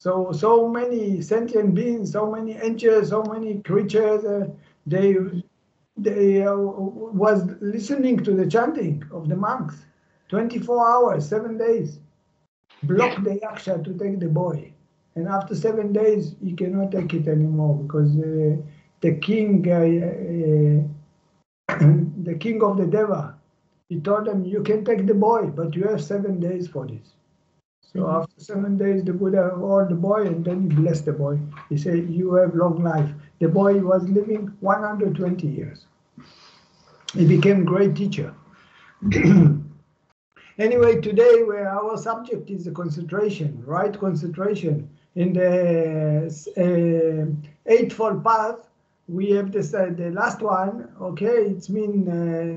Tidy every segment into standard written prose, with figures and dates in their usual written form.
So many sentient beings, so many angels, so many creatures, they was listening to the chanting of the monks, 24 hours, 7 days. Block the yaksha to take the boy, and after 7 days he cannot take it anymore because the king, the king of the Deva, he told them, you can take the boy, but you have 7 days for this. So after 7 days, the Buddha hold the boy and then he blessed the boy. He said, you have long life. The boy was living 120 years. He became a great teacher. Anyway, today our subject is the concentration, right concentration. In the Eightfold Path, we have this, the last one, okay, it's mean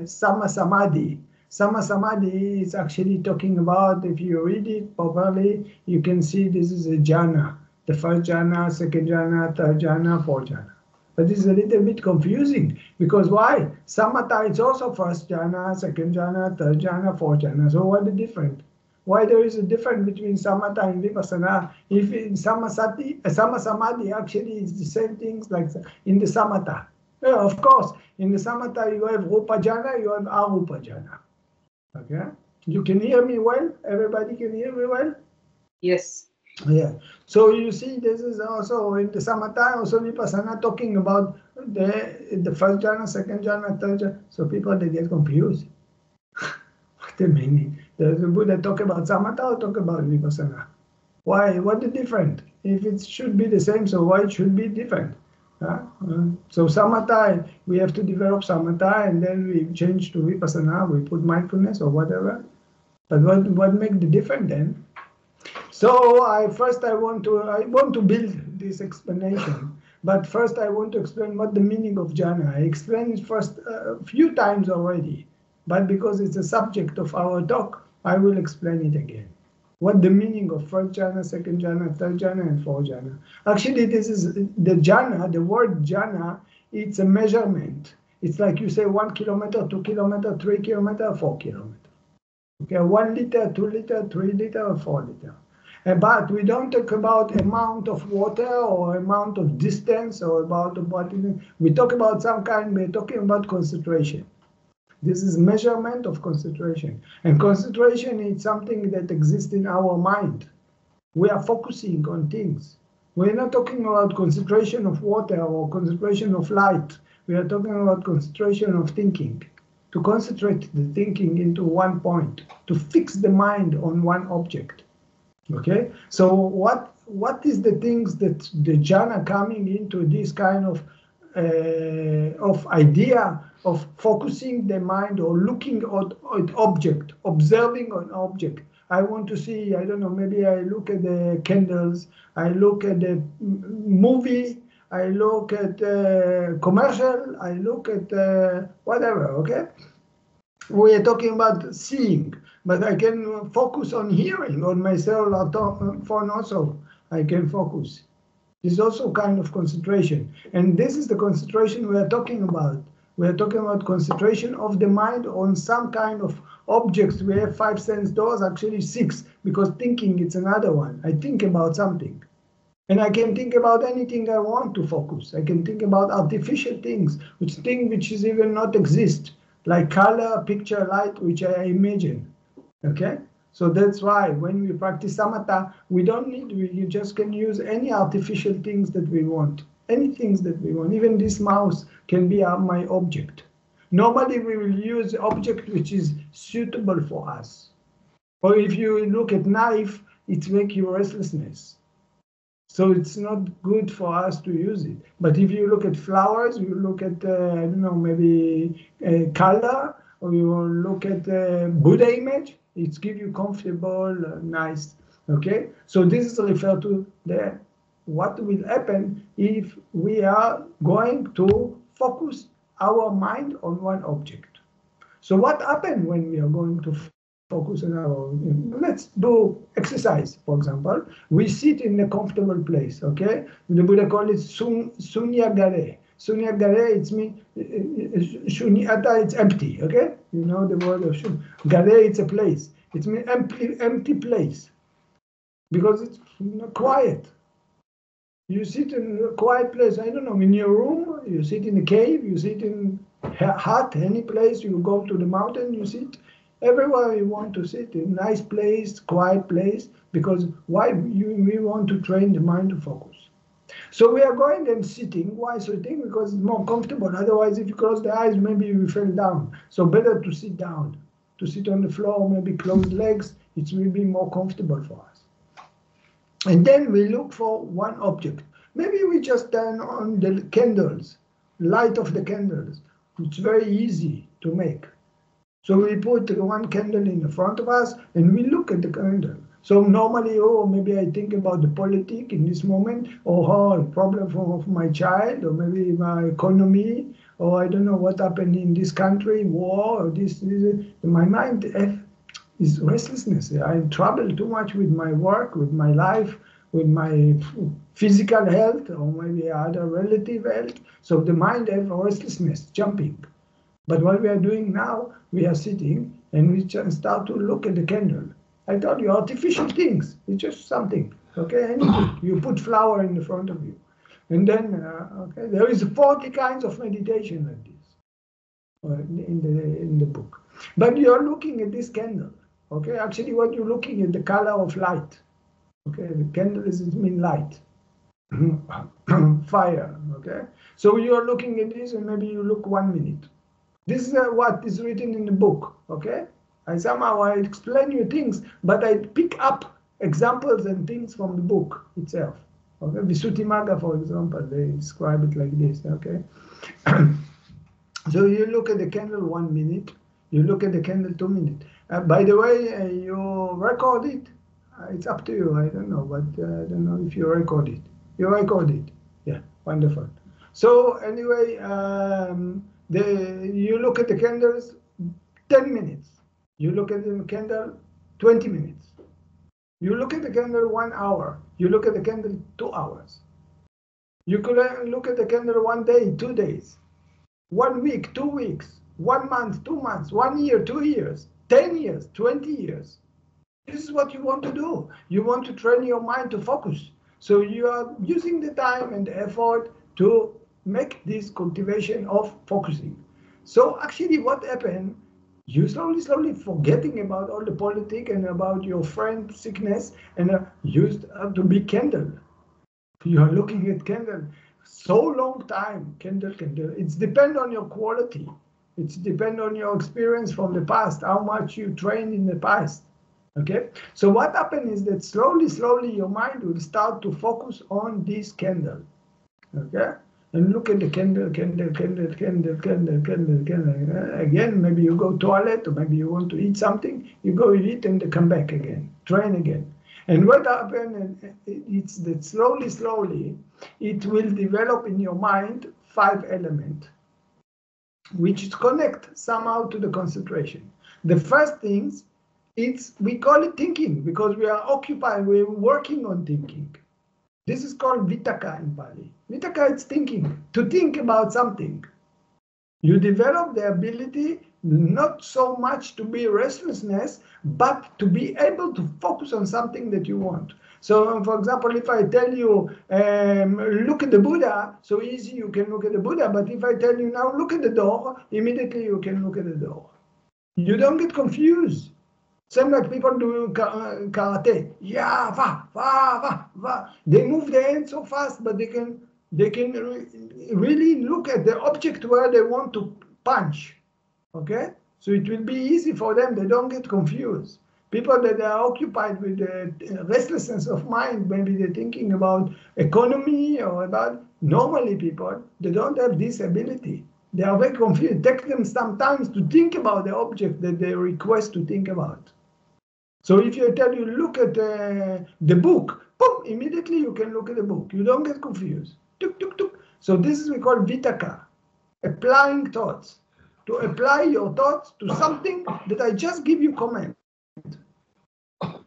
Samma Samadhi. Samma Samadhi is actually talking about, if you read it properly, you can see this is a jhana. The first jhana, second jhana, third jhana, fourth jhana. But this is a little bit confusing, because why? Samatha is also first jhana, second jhana, third jhana, fourth jhana. So what is the difference? Why there is a difference between samatha and vipassana? If in Samma Samadhi actually is the same things like in the samatha. Yeah, of course, in the samatha you have rupa jhana, you have arupa jhana. Okay, you can hear me well? Everybody can hear me well? Yes. Yeah. So you see, this is also in the samatha, also vipassana talking about the first jhana, second jhana, third jhana. So people, they get confused. What the meaning? Does the Buddha talk about samatha or talk about vipassana? Why? What the different? If it should be the same, so why it should be different? So samatha, we have to develop samatha, and then we change to vipassana. We put mindfulness or whatever. But what makes the difference then? So I want to build this explanation. But first I want to explain what the meaning of jhana. I explained it first a few times already, but because it's a subject of our talk, I will explain it again. What the meaning of first jhana, second jhana, third jhana, and fourth jhana. Actually, this is the jhana, the word jhana, it's a measurement. It's like you say 1 kilometer, 2 kilometer, 3 kilometer, 4 kilometer. Okay, 1 liter, 2 liter, 3 liter, or 4 liter. But we don't talk about amount of water or amount of distance or about what we talk about some kind, we're talking about concentration. This is measurement of concentration. And concentration is something that exists in our mind. We are focusing on things. We're not talking about concentration of water or concentration of light. We are talking about concentration of thinking. To concentrate the thinking into one point, to fix the mind on one object. Okay, so what is the things that the jhana coming into this kind of idea of focusing the mind or looking at object, observing an object? I want to see, I don't know, maybe I look at the candles, I look at the movie, I look at commercial, I look at whatever, okay? We are talking about seeing, but I can focus on hearing, on my cell phone also. I can focus. This is also kind of concentration. And this is the concentration we are talking about. We are talking about concentration of the mind on some kind of objects. We have 5 sense doors, actually 6, because thinking it's another one. I think about something. And I can think about anything I want to focus. I can think about artificial things, which is even not exist. Like color, picture, light, which I imagine, okay? So that's why when we practice samatha, we don't need, you just can use any artificial things that we want, any things that we want. Even this mouse can be my object. Normally we will use object which is suitable for us. Or if you look at knife, it makes you restlessness. So it's not good for us to use it. But if you look at flowers, you look at, I don't know, maybe color, or you look at Buddha image, it's give you comfortable, nice, okay? So this is referred to what will happen if we are going to focus our mind on one object. So what happens when we are going to focus on our, let's do exercise, for example. We sit in a comfortable place, okay? The Buddha called it sunyagare. Sunyagare, it's mean, shunyata, it's empty, okay? You know the word of shun. Gare, it's a place. It's mean empty place. Because it's quiet. You sit in a quiet place, I don't know, in your room, you sit in a cave, you sit in a hut, any place, you go to the mountain, you sit everywhere you want to sit, in a nice place, quiet place, because we want to train the mind to focus. So we are going and sitting. Why sitting? Because it's more comfortable. Otherwise, if you close the eyes, maybe you fell down. So better to sit down, to sit on the floor, maybe close legs. It will be more comfortable for us. And then we look for one object. Maybe we just turn on the candles, light of the candles. It's very easy to make. So we put one candle in the front of us and we look at the candle. So normally, maybe I think about the politics in this moment, or problem of my child, or maybe my economy, or I don't know what happened in this country, war, or this. My mind is restlessness. I'm in trouble too much with my work, with my life, with my physical health, or maybe other relative health. So the mind has restlessness, jumping. But what we are doing now, we are sitting and we just start to look at the candle. I told you, artificial things. It's just something, okay? Anything. You put flower in the front of you. And then, okay, there is 40 kinds of meditation like this in the book. But you're looking at this candle, okay? Actually, what you're looking at the color of light, okay? The candle mean light, fire, okay? So you're looking at this and maybe you look 1 minute. This is what is written in the book, okay? I somehow explain you things, but I pick up examples and things from the book itself. Okay, Visuddhimagga, for example, they describe it like this. Okay, so you look at the candle 1 minute, you look at the candle 2 minutes. By the way, you record it. It's up to you. I don't know, but I don't know if you record it. You record it. Yeah, wonderful. So anyway, you look at the candles 10 minutes. You look at the candle 20 minutes. You look at the candle 1 hour. You look at the candle 2 hours. You could look at the candle 1 day, 2 days, 1 week, 2 weeks, 1 month, 2 months, 1 year, 2 years, 10 years, 20 years. This is what you want to do. You want to train your mind to focus. So you are using the time and the effort to make this cultivation of focusing. So actually what happened, you slowly forgetting about all the politics and about your friend's sickness, and used to be candle. You are looking at candle so long time, candle. It's depend on your quality. It's depend on your experience from the past, how much you trained in the past. Okay, so what happened is that slowly your mind will start to focus on this candle. Okay, and look at the candle. Again, maybe you go toilet, or maybe you want to eat something. You go eat and come back again. Train again. And what happens? It's that slowly, it will develop in your mind 5 elements, which connect somehow to the concentration. The first things, we call it thinking, because we are occupied. We're working on thinking. This is called vitakka in Pali. Vitakka is thinking, to think about something. You develop the ability not so much to be restlessness, but to be able to focus on something that you want. So, for example, if I tell you, look at the Buddha, so easy you can look at the Buddha, but if I tell you now, look at the door, immediately you can look at the door. You don't get confused. Same like people do karate. Yeah, va. They move their hands so fast, but they can really look at the object where they want to punch. Okay, so it will be easy for them. They don't get confused. People that are occupied with the restlessness of mind, maybe they're thinking about economy or about normally people, they don't have this ability. They are very confused. It takes them sometimes to think about the object that they request to think about. So if you tell you, look at the book, boom, immediately you can look at the book. You don't get confused. Tuk, tuk, tuk. So this is we call vitakka, applying thoughts. To apply your thoughts to something that I just give you command.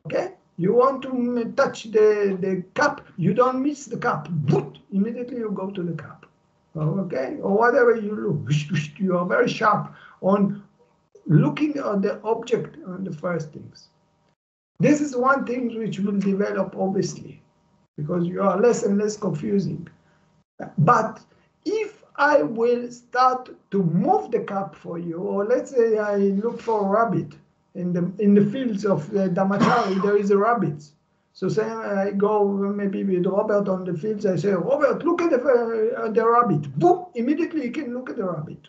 Okay? You want to touch the cup, you don't miss the cup. Boot, immediately you go to the cup. Okay? Or whatever you look, you are very sharp on looking at the object on the first things. This is one thing which will develop, obviously. because you are less and less confusing. But if I will start to move the cup for you, or let's say I look for a rabbit in the fields of the Dhammacari, there is a rabbit. So say I go maybe with Robert on the fields, I say, Robert, look at the rabbit. Boom! Immediately you can look at the rabbit.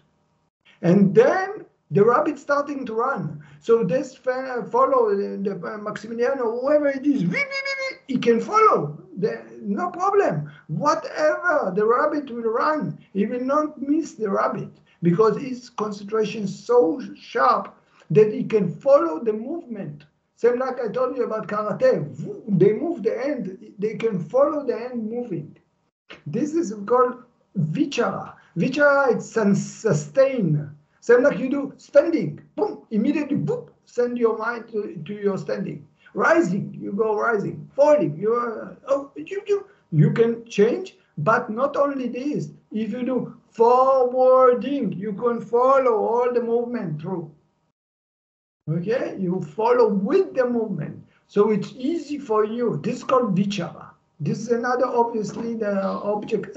And then the rabbit starting to run. So this follow the Maximiliano, whoever it is, he can follow. No problem. Whatever, the rabbit will run. He will not miss the rabbit because his concentration is so sharp that he can follow the movement. Same like I told you about karate. They move the end. They can follow the end moving. This is called vichara. Vichara is sustain. Same like you do standing. Boom, immediately, boom, send your mind to your standing. Rising, you go rising. Falling, you can change. But not only this, if you do forwarding, you can follow all the movement through. Okay, you follow with the movement. So it's easy for you. This is called vichara. This is another, obviously, the object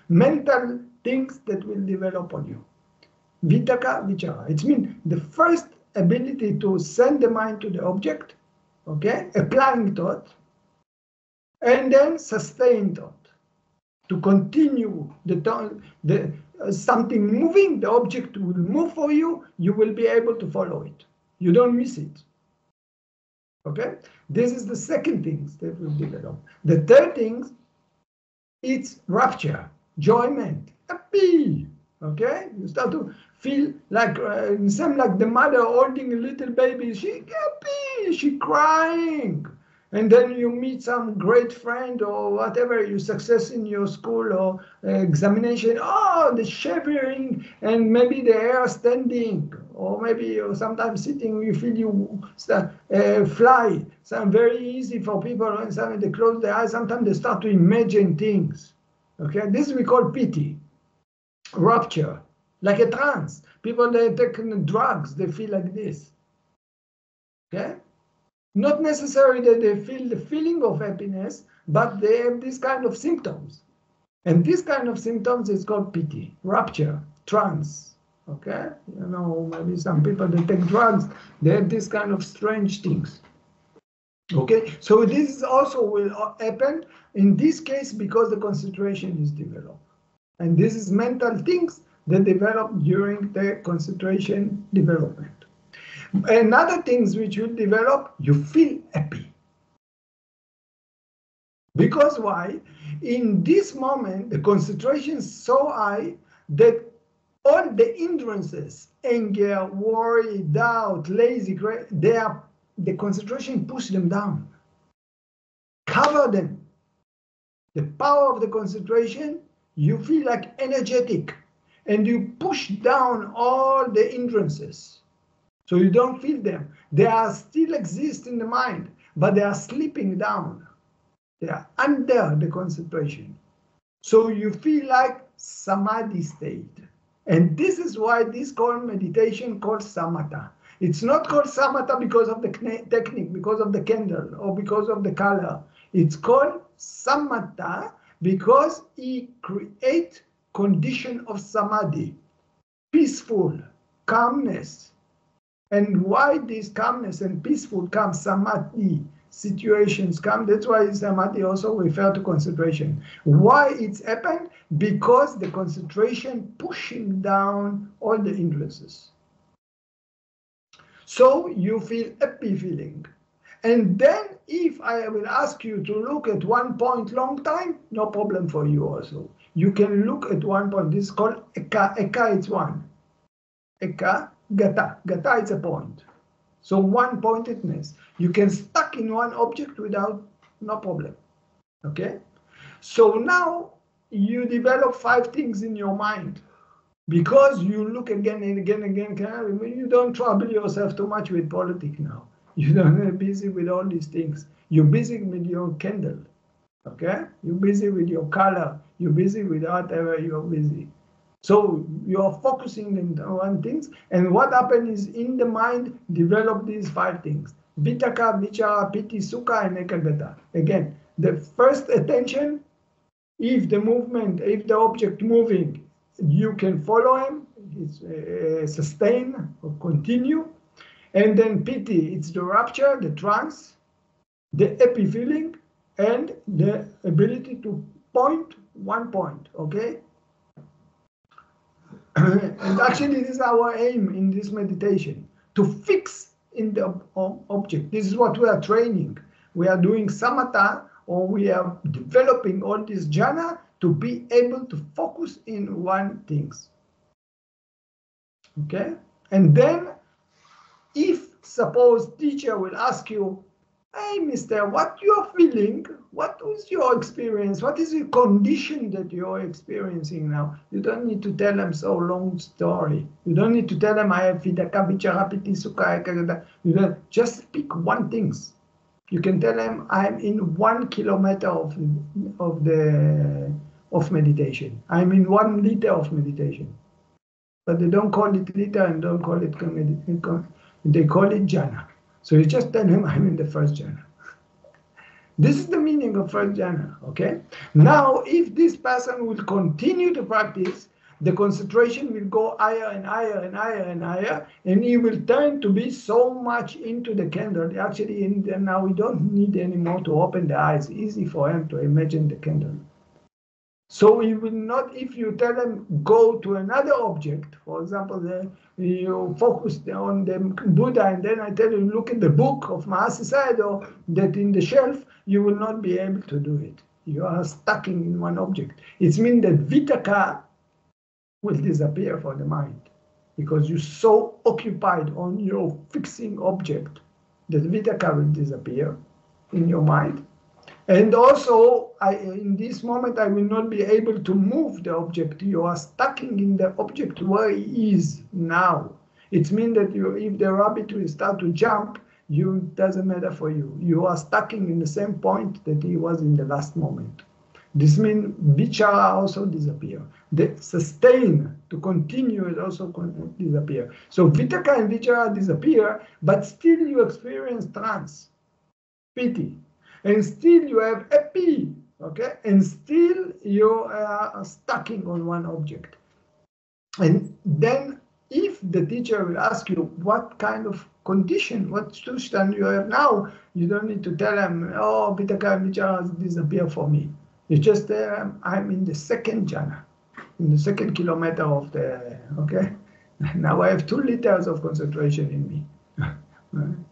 mental things that will develop on you. Vitaka, vichara. It means the first ability to send the mind to the object, okay, applying thought, and then sustain thought. To continue something moving, the object will move for you, you will be able to follow it. You don't miss it. Okay? This is the second thing that will develop. The third thing, it's rapture, enjoyment, happy. Okay? You start to feel like, same like the mother holding a little baby, she happy, she crying. And then you meet some great friend or whatever, you success in your school or examination, oh, the shivering, and maybe the hair standing, or maybe you sometimes sitting, you feel you fly. So very easy for people, when they close their eyes, sometimes they start to imagine things. Okay, this we call pity, rapture, like a trance. People, they take drugs, they feel like this. Okay? Not necessarily that they feel the feeling of happiness, but they have this kind of symptoms. And this kind of symptoms is called pity, rapture, trance. Okay? You know, maybe some people that take drugs, they have this kind of strange things. Okay? So this also will happen in this case because the concentration is developed. And this is mental things that develop during the concentration development. Another things which will develop, you feel happy. Because why? In this moment, the concentration is so high that all the hindrances, anger, worry, doubt, lazy, the concentration push them down. Cover them. The power of the concentration, you feel like energetic, and you push down all the hindrances. So you don't feel them. They are still exist in the mind, but they are slipping down. They are under the concentration. So you feel like samadhi state. And this is why this called meditation called samatha. It's not called samatha because of the technique, because of the candle, or because of the color. It's called samatha because it creates condition of samadhi, peaceful, calmness. And why this calmness and peaceful come, samadhi situations come, that's why samadhi also refer to concentration. Why it's happened? Because the concentration pushing down all the hindrances. So you feel happy feeling. And then if I will ask you to look at one point long time, no problem for you also. You can look at one point. This is called eka. Eka is one. Eka. Gata. Gata is a point. So one pointedness. You can stuck in one object without no problem. Okay? So now you develop 5 things in your mind. Because you look again and again and again, you don't trouble yourself too much with politics now. You don't be busy with all these things. You're busy with your candle. Okay? You're busy with your color. You're busy with whatever you're busy. So you're focusing on one thing, and what happens is in the mind develop these 5 things. Vitakka, Vichara, Piti, Sukha, and Ekaggata. Again, the first attention, if the object moving, you can follow him, it's sustain or continue. And then Piti, it's the rapture, the trance, the epi feeling, and the ability to point one point, okay? And actually, this is our aim in this meditation, to fix in the object. This is what we are training. We are doing samatha, or we are developing all this jhana to be able to focus in one thing. Okay? And then, if suppose teacher will ask you, hey, mister, what you are feeling? What is your experience? What is the condition that you're experiencing now? You don't need to tell them so long story. You don't need to tell them I have Vitakka, Vichara, Piti, Sukha, Ekaggata. You don't, just pick one thing. You can tell them I'm in 1 kilometer of meditation. I'm in 1 liter of meditation. But they don't call it liter and don't call it they call it jhana. So you just tell him I'm in the first jhana. This is the meaning of first jhana, okay? Now, if this person will continue to practice, the concentration will go higher and higher and higher and higher, and he will turn to be so much into the candle. Actually, now we don't need anymore to open the eyes. Easy for him to imagine the candle. So he will not, if you tell them go to another object, for example, you focus on the Buddha, and then I tell you look at the book of Mahasi Sayadaw that in the shelf, you will not be able to do it. You are stuck in one object. It means that Vitakka will disappear for the mind, because you're so occupied on your fixing object that Vitakka will disappear in your mind. And also, in this moment, I will not be able to move the object. You are stuck in the object where he is now. It means that if the rabbit will start to jump, it doesn't matter for you. You are stuck in the same point that he was in the last moment. This means vichara also disappear. The sustain, to continue, it also disappear. So vitakka and vichara disappear, but still you experience trance, piti. And still you have epi, okay? And still you are stuck on one object. And then if the teacher will ask you what kind of condition, what sustan you have now, you don't need to tell them, oh, vitakka and vichara disappear for me. You just tell them, I'm in the second jhana, in the second kilometer of the, okay? Now I have 2 liters of concentration in me.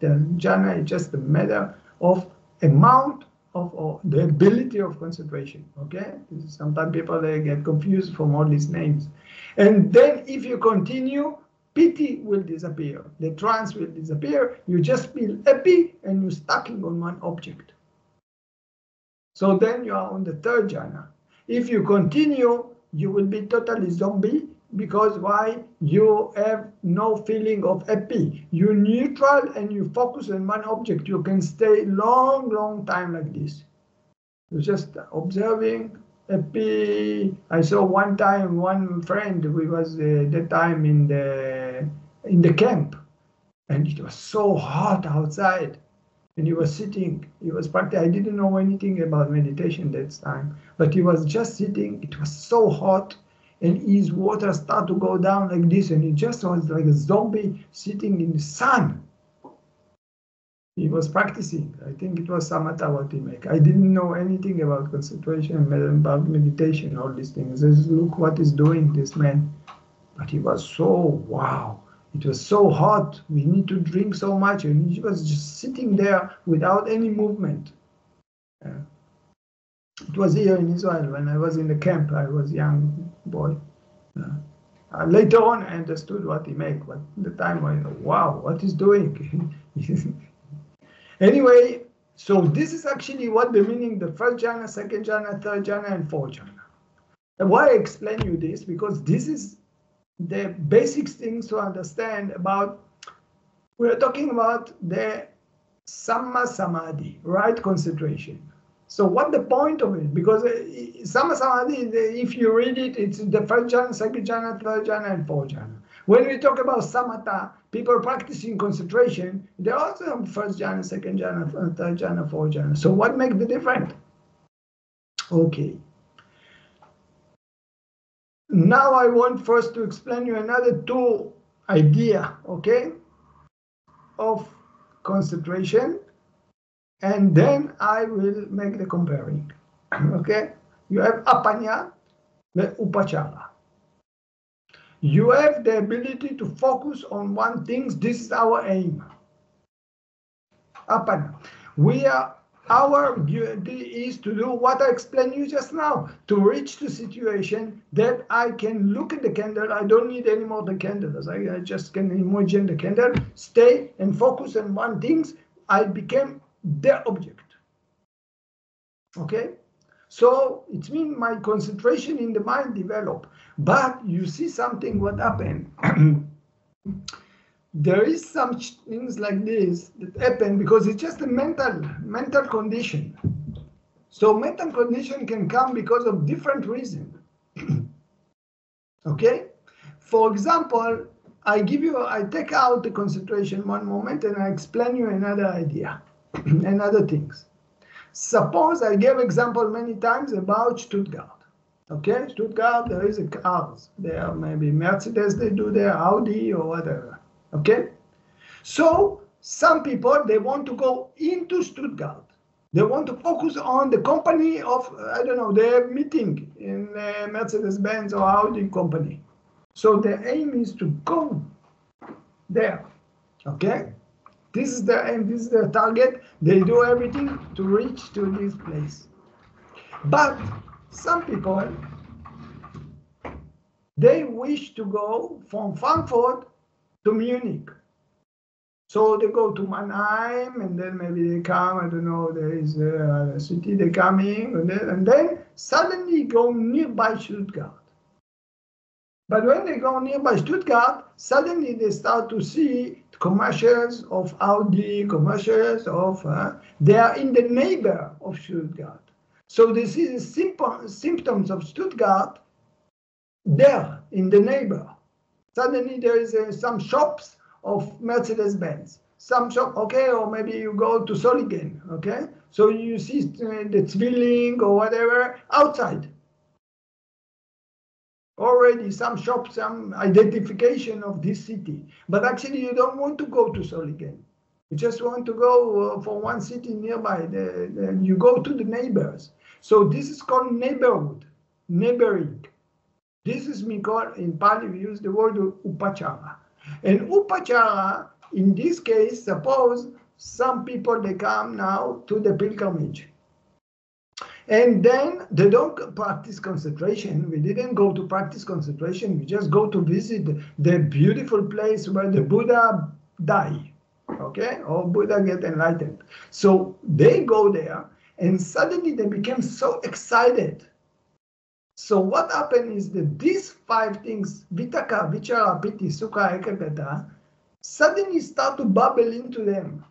The jhana is just a matter of amount of the ability of concentration, okay? Sometimes people they get confused from all these names. And then if you continue, piti will disappear, the trance will disappear, you just feel happy and you're stuck on one object. So then you are on the 3rd jhana. If you continue, you will be totally zombie, because why? You have no feeling of happy. You're neutral and you focus on one object. You can stay long time like this. You're just observing, happy. I saw one time one friend who was that time in the camp, and it was so hot outside. And he was sitting, he was practicing. I didn't know anything about meditation that time, but he was just sitting. It was so hot. And his water started to go down like this, and he just was like a zombie sitting in the sun. He was practicing. I think it was samatha what he made. I didn't know anything about concentration, about meditation, all these things. Just look what he's doing, this man. But he was so, wow. It was so hot. We need to drink so much. And he was just sitting there without any movement. It was here in Israel when I was in the camp. I was a young boy. Later on, I understood what he made, but at the time I thought, wow, what he's doing. Anyway, so this is actually what the meaning, the 1st jhana, 2nd jhana, 3rd jhana, and 4th jhana. And why I explain you this? Because this is the basic things to understand about, we're talking about the Samma Samadhi, right concentration. So what the point of it? Because Samma Samadhi, if you read it, it's the 1st jhana, 2nd jhana, 3rd jhana, and 4th jhana. When we talk about samatha, people practicing concentration, they also have first jhana, second jhana, third jhana, fourth jhana. So what makes the difference? Okay. Now I want first to explain you another two idea, okay, of concentration, and then I will make the comparing. Okay, you have apanya, the upachara. You have the ability to focus on one thing. This is our aim. Apana. Our duty is to do what I explained you just now, to reach the situation that I can look at the candle. I don't need any more the candles. I just can imagine the candle, stay and focus on one thing. I became the object. Okay? So it means my concentration in the mind develop. But you see something what happened. There is some things like this that happen because it's just a mental condition. So mental condition can come because of different reasons. Okay? For example, I take out the concentration one moment and I explain you another idea and other things. Suppose I gave example many times about Stuttgart. Okay, Stuttgart, there is a cars. There maybe Mercedes, they do their Audi or whatever. Okay, so some people, they want to go into Stuttgart. They want to focus on the company of, I don't know, their meeting in Mercedes-Benz or Audi company. So the aim is to go there. Okay, this is their aim, this is their target. They do everything to reach to this place. But some people, they wish to go from Frankfurt to Munich. So they go to Mannheim, and then maybe they come, I don't know, there is a city they're coming, and then suddenly go nearby Stuttgart. But when they go nearby Stuttgart, suddenly they start to see commercials of Audi, commercials of, they are in the neighbor of Stuttgart. So they see the symptoms of Stuttgart there in the neighbor. Suddenly there is some shops of Mercedes-Benz, some shop, okay, or maybe you go to Solingen, okay? So you see the Zwilling or whatever outside. Already some shops, some identification of this city. But actually you don't want to go to Solingen. You just want to go for one city nearby. You go to the neighbors. So this is called neighborhood, neighboring. This is called, in Pali we use the word upachara. And upachara, in this case, suppose some people, they come now to the pilgrimage. And then they don't practice concentration. We didn't go to practice concentration. We just go to visit the beautiful place where the Buddha died, okay? Or Buddha get enlightened. So they go there and suddenly they became so excited. So what happened is that these 5 things, vitaka, vichara, piti, sukha, ekagata, suddenly start to bubble into them.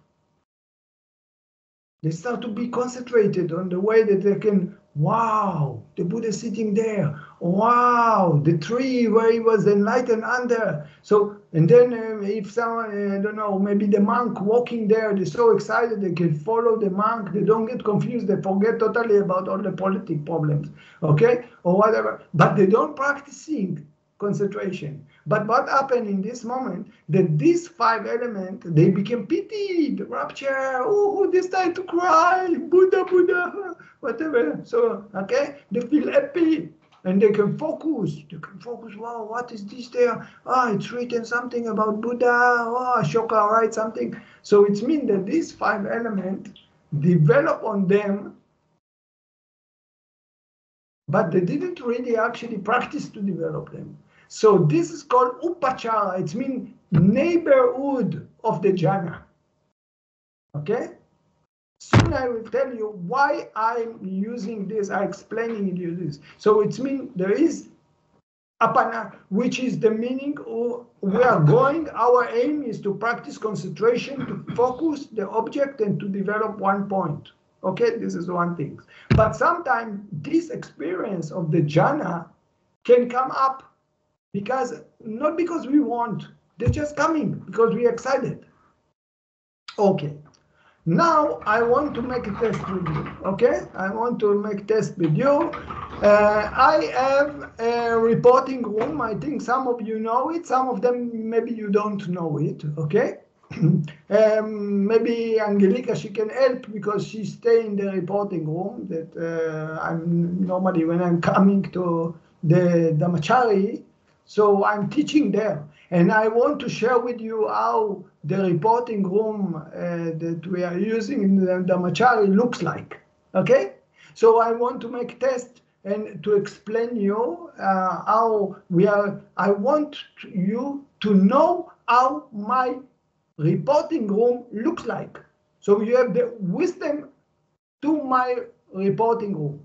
They start to be concentrated on the way that they can, wow, the Buddha is sitting there. Wow, the tree where he was enlightened under. So, and then if someone, I don't know, maybe the monk walking there, they're so excited they can follow the monk. They don't get confused. They forget totally about all the political problems, okay, or whatever. But they don't practicing concentration. But what happened in this moment, that these 5 elements, they became pity, the rapture, oh, they start to cry, Buddha, Buddha, whatever. So, okay, they feel happy and they can focus. They can focus, wow, what is this there? Ah, it's written something about Buddha, oh, Ashoka write something. So it means that these 5 elements develop on them, but they didn't really actually practice to develop them. So this is called upachara. It means neighborhood of the jhana. Okay? Soon I will tell you why I'm using this, I'm explaining you this. So it means there is apana, which is the meaning of we are going, our aim is to practice concentration, to focus the object and to develop one point. Okay, this is one thing. But sometimes this experience of the jhana can come up because not because we want, they're just coming because we're excited. Okay. Now I want to make a test with you, okay? I want to make a test with you. I have a reporting room. I think some of you know it. Some of them, maybe you don't know it, okay? Maybe Angelica, she can help because she stay in the reporting room that I'm normally when I'm coming to the Dhammacari, so I'm teaching there. And I want to share with you how the reporting room that we are using in the Dhammacari looks like, okay? So I want to make a test and to explain you how we are. I want you to know how my reporting room looks like. So you have the wisdom to my reporting room.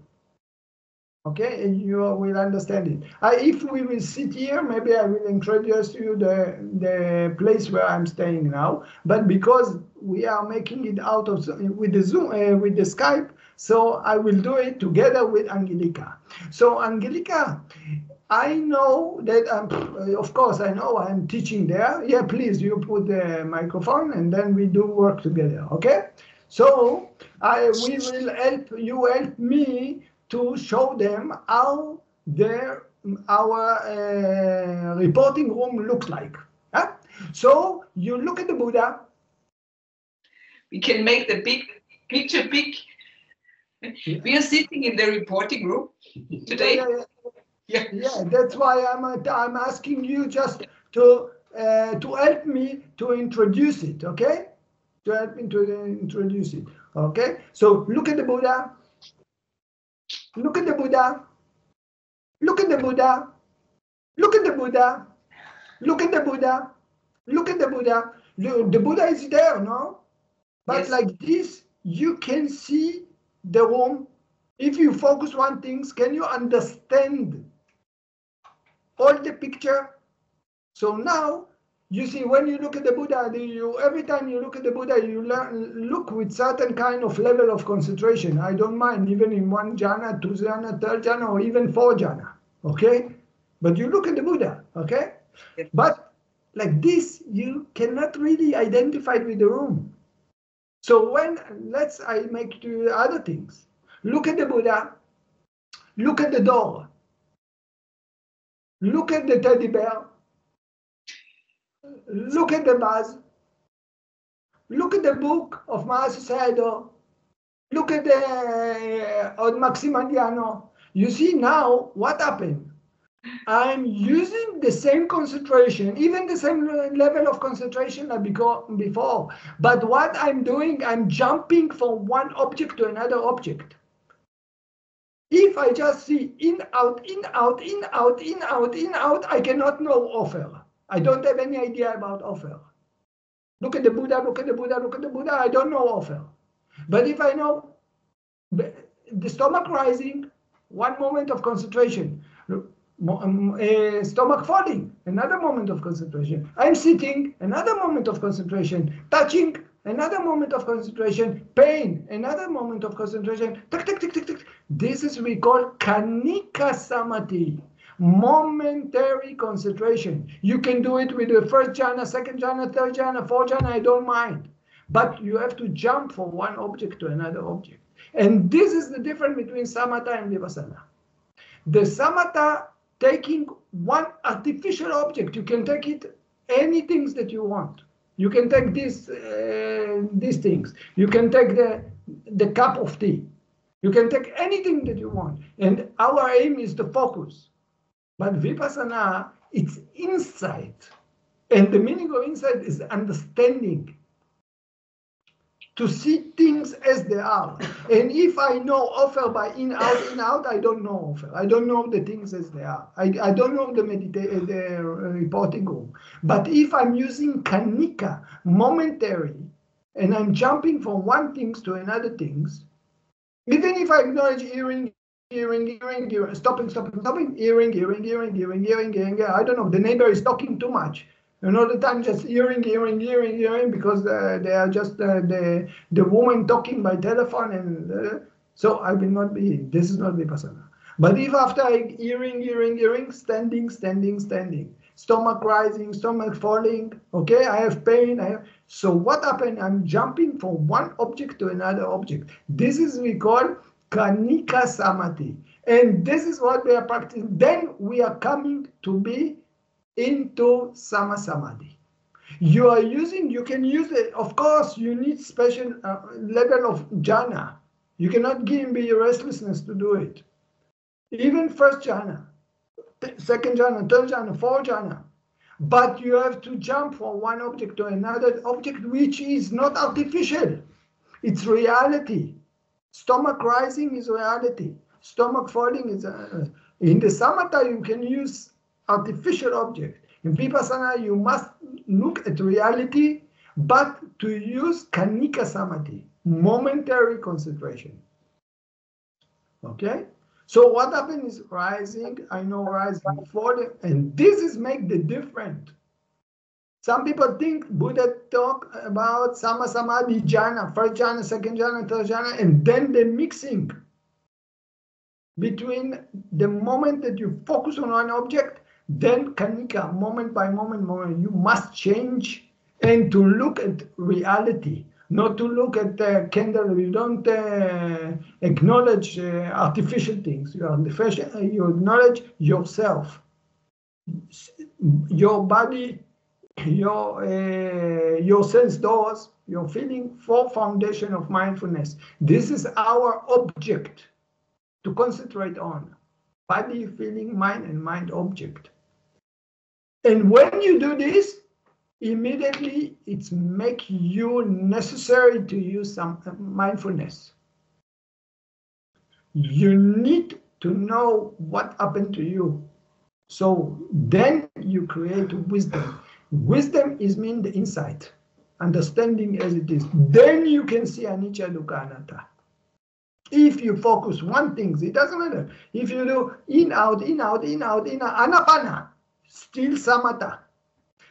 Okay, and you will understand it. If we will sit here, maybe I will introduce you the place where I'm staying now. But because we are making it out of with the Zoom with the Skype, so I will do it together with Angelica. So Angelica, I know that of course I know I'm teaching there. Yeah, please you put the microphone and then we do work together. Okay, so we will help you help me to show them how our reporting room looks like. Huh? So you look at the Buddha. We can make the big picture big. Yeah. We are sitting in the reporting room today. Yeah, that's why I'm asking you just to help me to introduce it. Okay, to help me to introduce it. Okay, so look at the Buddha. Look at the Buddha. Look at the Buddha. Look at the Buddha. Look at the Buddha. Look at the Buddha. The Buddha is there, no? But yes. Like this, you can see the room. If you focus one thing, can you understand all the picture? So now, you see, when you look at the Buddha, every time you look at the Buddha, you look with certain kind of level of concentration. I don't mind, even in 1 jhana, 2 jhana, 3rd jhana, or even 4 jhana, okay? But you look at the Buddha, okay? Yes. But like this, you cannot really identify with the room. So I make two other things. Look at the Buddha, look at the door, look at the teddy bear, look at the vase, look at the book of Master Sayadaw, look at the Maximiliano. You see now what happened. I'm using the same concentration, even the same level of concentration like before. But what I'm doing, I'm jumping from one object to another object. If I just see in, out, in, out, in, out, in, out, in, out, I cannot know Ofer. I don't have any idea about Ofer. Look at the Buddha, look at the Buddha, look at the Buddha, I don't know Ofer. But if I know the stomach rising, one moment of concentration. Stomach falling, another moment of concentration. I'm sitting, another moment of concentration. Touching, another moment of concentration. Pain, another moment of concentration. Tick, tick, tick, tick, tick. This is we call Kanika Samadhi, momentary concentration. You can do it with the 1st jhana, 2nd jhana, 3rd jhana, 4th jhana, I don't mind. But you have to jump from one object to another object. And this is the difference between Samatha and Vipassana. The Samatha, taking one artificial object, you can take it any things that you want. You can take these things. You can take the cup of tea. You can take anything that you want. And our aim is to focus. But Vipassana, it's insight. And the meaning of insight is understanding. To see things as they are. And if I know Ofer by in, out, I don't know Ofer. I don't know the things as they are. I don't know the reporting room. But if I'm using Kanika, momentary, and I'm jumping from one things to another things, even if I acknowledge hearing, stopping, hearing, I don't know, the neighbor is talking too much. And all the time just hearing, because they are just the woman talking by telephone. And so I will not be, this is not Vipassana. But if after hearing, standing, stomach rising, stomach falling, okay, I have pain, so what happened? I'm jumping from one object to another object. This is we call Kanika Samadhi. And this is what we are practicing. Then we are coming to be into Samma Samadhi. You can use it, of course, you need special level of jhana. You cannot give me restlessness to do it. Even first jhana, second jhana, third jhana, fourth jhana. But you have to jump from one object to another object, which is not artificial. It's reality. Stomach rising is reality. Stomach falling is... in the samatha, you can use artificial object. In Vipassana, you must look at reality, but to use Kanika Samadhi, momentary concentration. Okay? So what happens is rising, I know rising, falling, and this is make the difference. Some people think Buddha talk about Samma Samadhi jhana, first jhana, second jhana, third jhana, and then the mixing between the moment that you focus on one object, then Kanika, moment by moment, you must change and to look at reality, not to look at the candle. You don't acknowledge artificial things. You acknowledge yourself, your body, your sense doors, your feeling, for foundation of mindfulness. This is our object to concentrate on. Body, feeling, mind, and mind object. And when you do this, immediately it's make you necessary to use some mindfulness. You need to know what happened to you. So then you create wisdom. Wisdom is mean the insight, understanding as it is. Then you can see anicca, dukkha, anatta. If you focus one thing, it doesn't matter. If you do in, out, anapana, still samatha.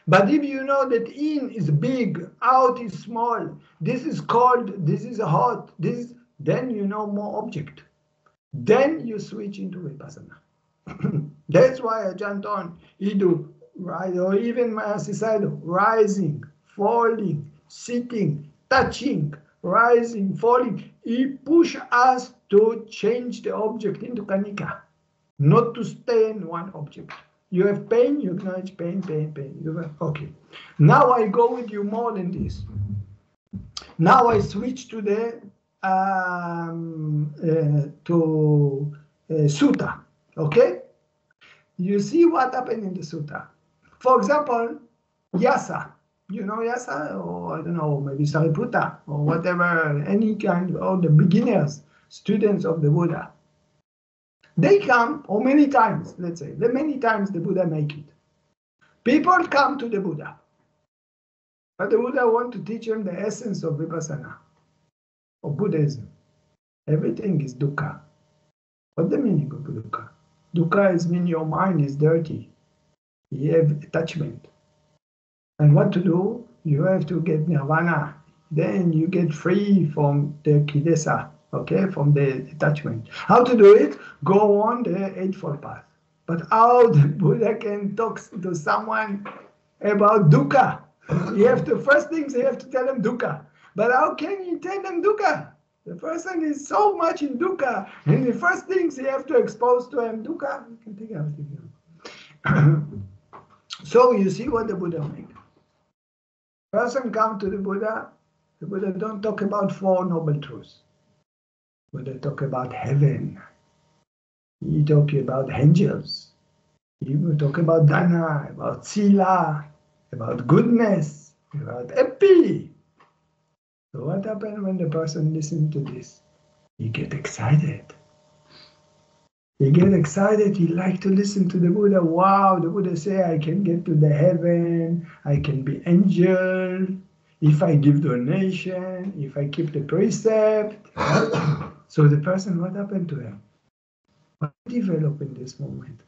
But if you know that in is big, out is small, this is cold, this is hot, then you know more object. Then you switch into Vipassana. That's why Ajahn on, he do, right, or even Master Sayadaw, rising, falling, sitting, touching, rising, falling. He push us to change the object into Kanika, not to stay in one object. You have pain, you acknowledge pain. Okay. Now I go with you more than this. Now I switch to the sutta. Okay? You see what happened in the sutta. For example, yasa. You know yasa, or I don't know, maybe Sariputta, or whatever, any kind, or the beginners, students of the Buddha. They come, or many times, let's say, the many times the Buddha make it. People come to the Buddha, but the Buddha want to teach them the essence of Vipassana, of Buddhism. Everything is dukkha. What's the meaning of dukkha? Dukkha is mean your mind is dirty. You have attachment. And what to do? You have to get nirvana. Then you get free from the kilesa. Okay, from the attachment. How to do it? Go on the Eightfold Path. But how the Buddha can talk to someone about dukkha? First things you have to tell them dukkha. But how can you tell them dukkha? The person is so much in dukkha, and the first things you have to expose to him dukkha. You can take everything. So you see what the Buddha made. Person come to the Buddha don't talk about Four Noble Truths. Buddha talk about heaven. He talk about angels. He will talk about Dhamma, about Sila, about goodness, about happy. So what happens when the person listens to this? He get excited. He like to listen to the Buddha. Wow, the Buddha say I can get to the heaven, I can be angel, if I give donation, if I keep the precept. So the person, what happened to him? What developed in this moment?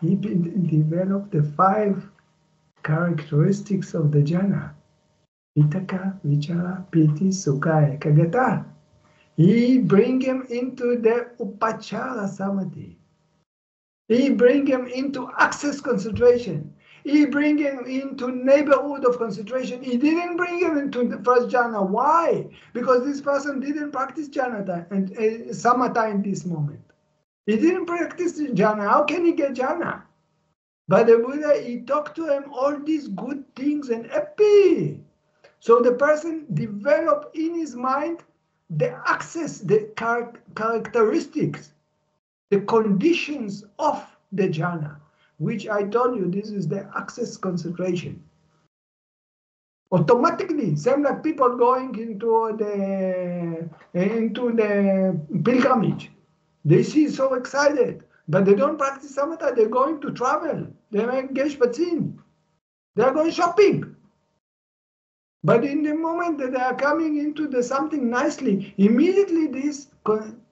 He developed the 5 characteristics of the jhana. Vitaka, vichara, piti, sukha, ekagata. He bring him into the Upachara Samadhi. He bring him into access concentration. He bring him into neighborhood of concentration. He didn't bring him into the first jhana. Why? Because this person didn't practice jhana and samatha in this moment. He didn't practice jhana. How can he get jhana? But the Buddha, he talked to him all these good things and happy. So the person developed in his mind the access, the characteristics, the conditions of the jhana, which I told you, this is the access concentration. Automatically, same like people going into the pilgrimage. They see so excited, but they don't practice samatha. They're going to travel. They make gesh batzin. They're going shopping. But in the moment that they are coming into the something nicely, immediately this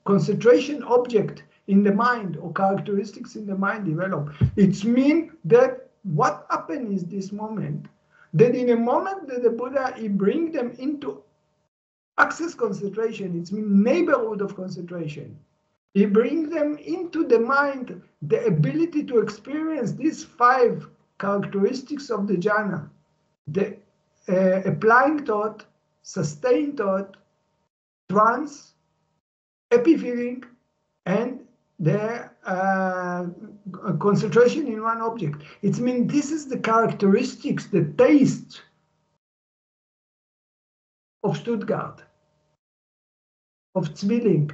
concentration object in the mind or characteristics in the mind develop. It means that what happened is this moment, that in a moment that the Buddha, he bring them into access concentration, it means neighborhood of concentration. He brings them into the mind, the ability to experience these 5 characteristics of the jhana. The applying thought, sustained thought, trance, happy feeling, and the concentration in one object. It means this is the characteristics, the taste of Stuttgart, of Zwilling.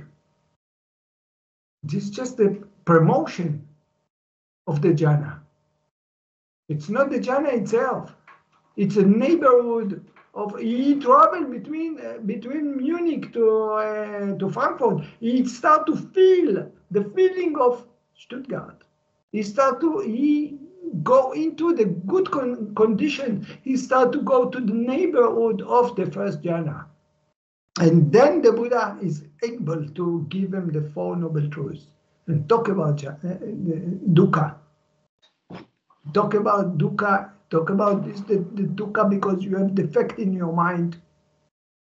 This is just the promotion of the jhana. It's not the jhana itself. It's a neighborhood of. He traveled between Munich to Frankfurt. He start to feel the feeling of Stuttgart. He go into the good condition. He start to go to the neighborhood of the first jhana. And then the Buddha is able to give him the 4 noble truths and talk about dukkha. Talk about dukkha. Talk about this, the dukkha, because you have defect in your mind.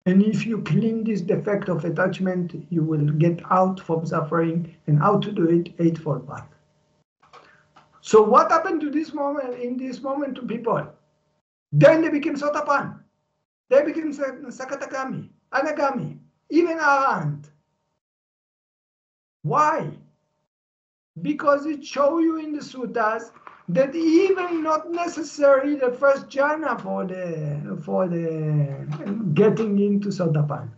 And if you clean this defect of attachment, you will get out from suffering. And how to do it? Eightfold Path. So what happened to this moment, in this moment to people? Then they became Sotapan. They became Sakatakami, Anagami, even Arahant. Why? Because it shows you in the suttas that even not necessarily the first jhana for the getting into Sotapan.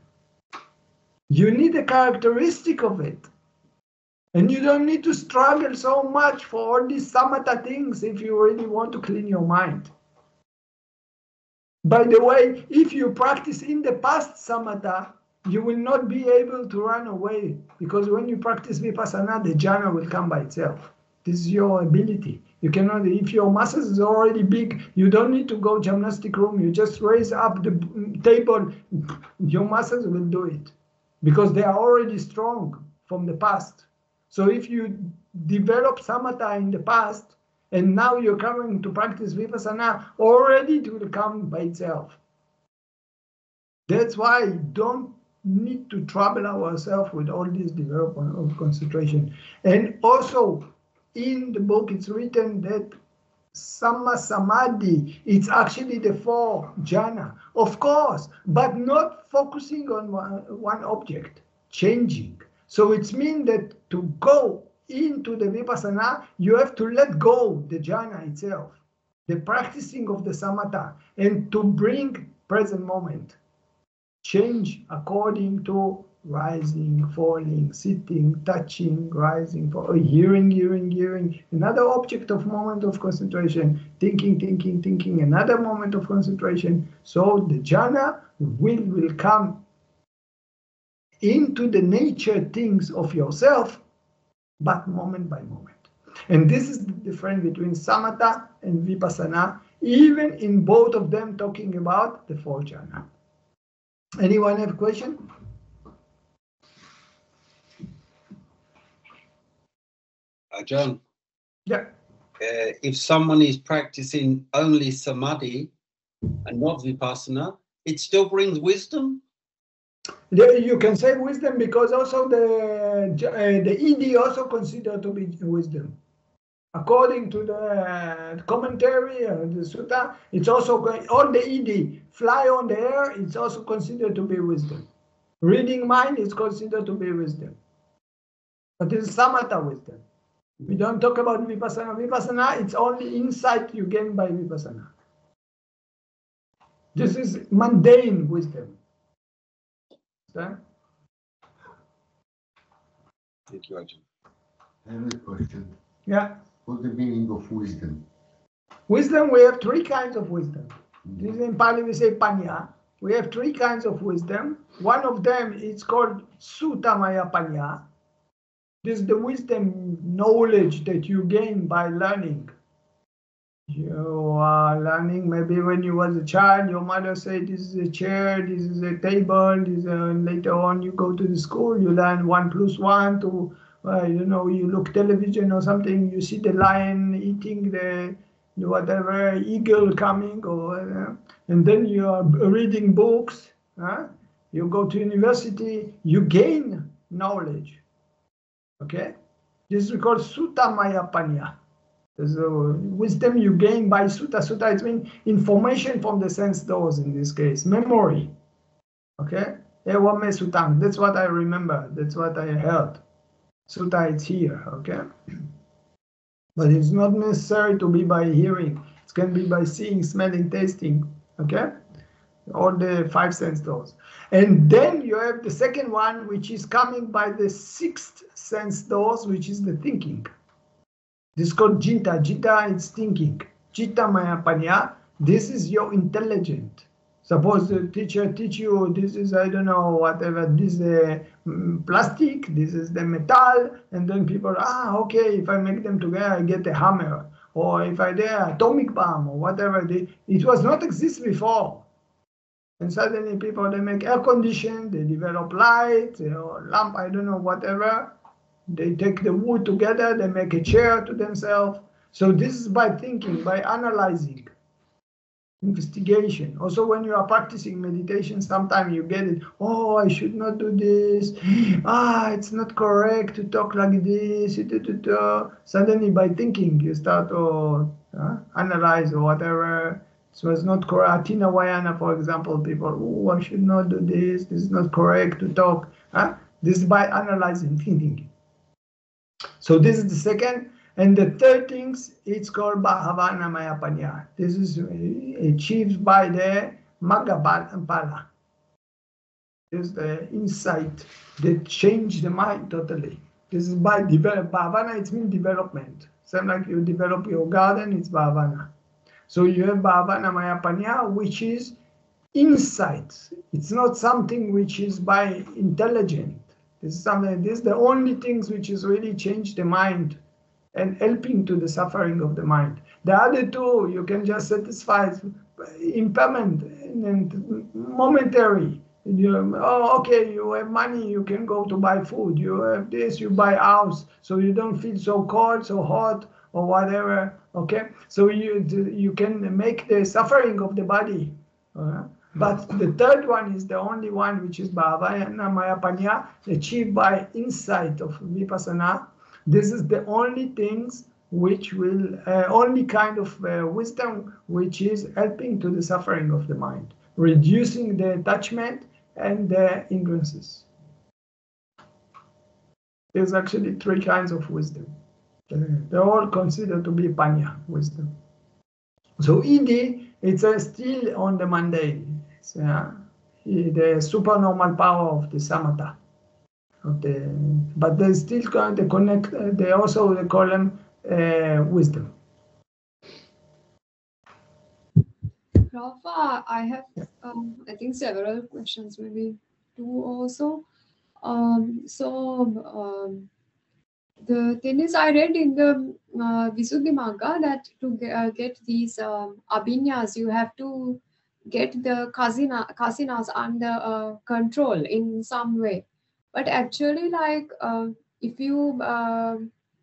You need a characteristic of it. And you don't need to struggle so much for all these samatha things if you really want to clean your mind. By the way, if you practice in the past samatha, you will not be able to run away, because when you practice Vipassana, the jhana will come by itself. This is your ability. You cannot, if your muscles is already big, you don't need to go gymnastic room. You just raise up the table, your muscles will do it, because they are already strong from the past. So if you develop samatha in the past, and now you're coming to practice Vipassana, already it will come by itself. That's why don't need to trouble ourselves with all this development of concentration. And also, in the book, it's written that Samma Samadhi, it's actually the 4 jhana, of course, but not focusing on one object, changing. So it means that to go into the Vipassana, you have to let go the jhana itself, the practicing of the samatha, and to bring present moment. Change according to rising, falling, sitting, touching, rising, falling, hearing, another object of moment of concentration, thinking, another moment of concentration. So the jhana will come into the nature things of yourself, but moment by moment. And this is the difference between samatha and vipassana, even in both of them talking about the 4 jhana. Anyone have a question? Ajahn, Yeah. If someone is practicing only samadhi and not vipassana, it still brings wisdom? You can say wisdom because also the ED also considered to be wisdom. According to the commentary, the sutta, it's also all the ED fly on the air. It's also considered to be wisdom. Reading mind is considered to be wisdom, but it's samatha wisdom. We don't talk about vipassana. Vipassana, it's only insight you gain by vipassana. This is mundane wisdom. Okay? Thank you, Ajahn. I have a question. Yeah. What's the meaning of wisdom? Wisdom, we have three kinds of wisdom. This in Pali we say panya. We have three kinds of wisdom. One of them is called Suttamaya Panya. This is the wisdom knowledge that you gain by learning. You are learning maybe when you was a child, your mother said this is a chair, this is a table, this and later on you go to the school, you learn 1 + 1 to, you know, you look television or something, you see the lion eating the whatever, eagle coming, or and then you are reading books, you go to university, you gain knowledge. Okay? This is called Suttamaya Panya. So wisdom you gain by sutta. Sutta, it means information from the sense doors in this case, memory. Okay? Ewame sutang. That's what I remember. That's what I heard. Sutta, it's here. Okay? But it's not necessary to be by hearing. It can be by seeing, smelling, tasting. Okay? All the 5 sense doors. And then you have the second one, which is coming by the 6th sense doors, which is the thinking. This is called Jinta. Jinta is thinking. Chitta Maya Panya. This is your intelligent. Suppose the teacher teach you, this is, I don't know, whatever, this is plastic, this is the metal, and then people, okay, if I make them together, I get a hammer. Or if I do atomic bomb, or whatever. It was not exist before. And suddenly people, they make air condition, they develop light, or lamp, I don't know, whatever. They take the wood together, they make a chair to themselves. So this is by thinking, by analyzing, investigation. Also, when you are practicing meditation, sometimes you get it, I should not do this. It's not correct to talk like this. Suddenly, by thinking, you start to analyze or whatever. So it's not correct. Atina Vayana, for example, people, I should not do this. This is not correct to talk. This is by analyzing, thinking. So this is the second. And the third things, it's called Bhavana Maya Panya. This is achieved by the Magga. This is the insight that change the mind totally. This is by Bhavana, it means development. Same like you develop your garden, it's Bhavana. So you have Bhavana Maya Panya, which is insight. It's not something which is by intelligence. This is something. This is the only things which is really change the mind and helping to the suffering of the mind. The other two, you can just satisfy impermanent and momentary. Okay, you have money, you can go to buy food. You have this, you buy house, so you don't feel so cold, so hot, or whatever. Okay, so you can make the suffering of the body. But the third one is the only one which is Bhavana Maya Panya, achieved by insight of Vipassana. This is the only things which will, only kind of wisdom which is helping to the suffering of the mind, reducing the attachment and the hindrances. There's actually 3 kinds of wisdom. They're all considered to be Panya wisdom. So ED, it's still on the mundane. It's, the supernormal power of the samatha. But they still connect. They also call them wisdom. Rafa, I have I think several questions, maybe 2 also. The thing is, I read in the Visuddhimagga that to get these abhinyas, you have to get the kasinas under control in some way. But actually, like if you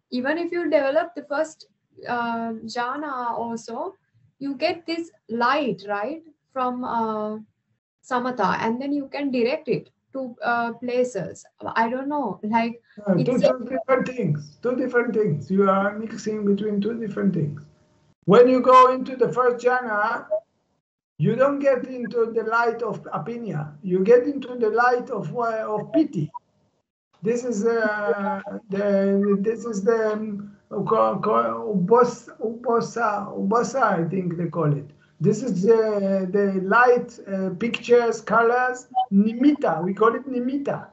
even if you develop the first jhana also, you get this light, right, from samatha, and then you can direct it. two places. I don't know, like Two different things. Two different things. You are mixing between two different things. When you go into the first jhana, you don't get into the light of apinya. You get into the light of piti. This is the ubasa, I think they call it. This is the light, pictures, colors, nimitta. We call it nimitta.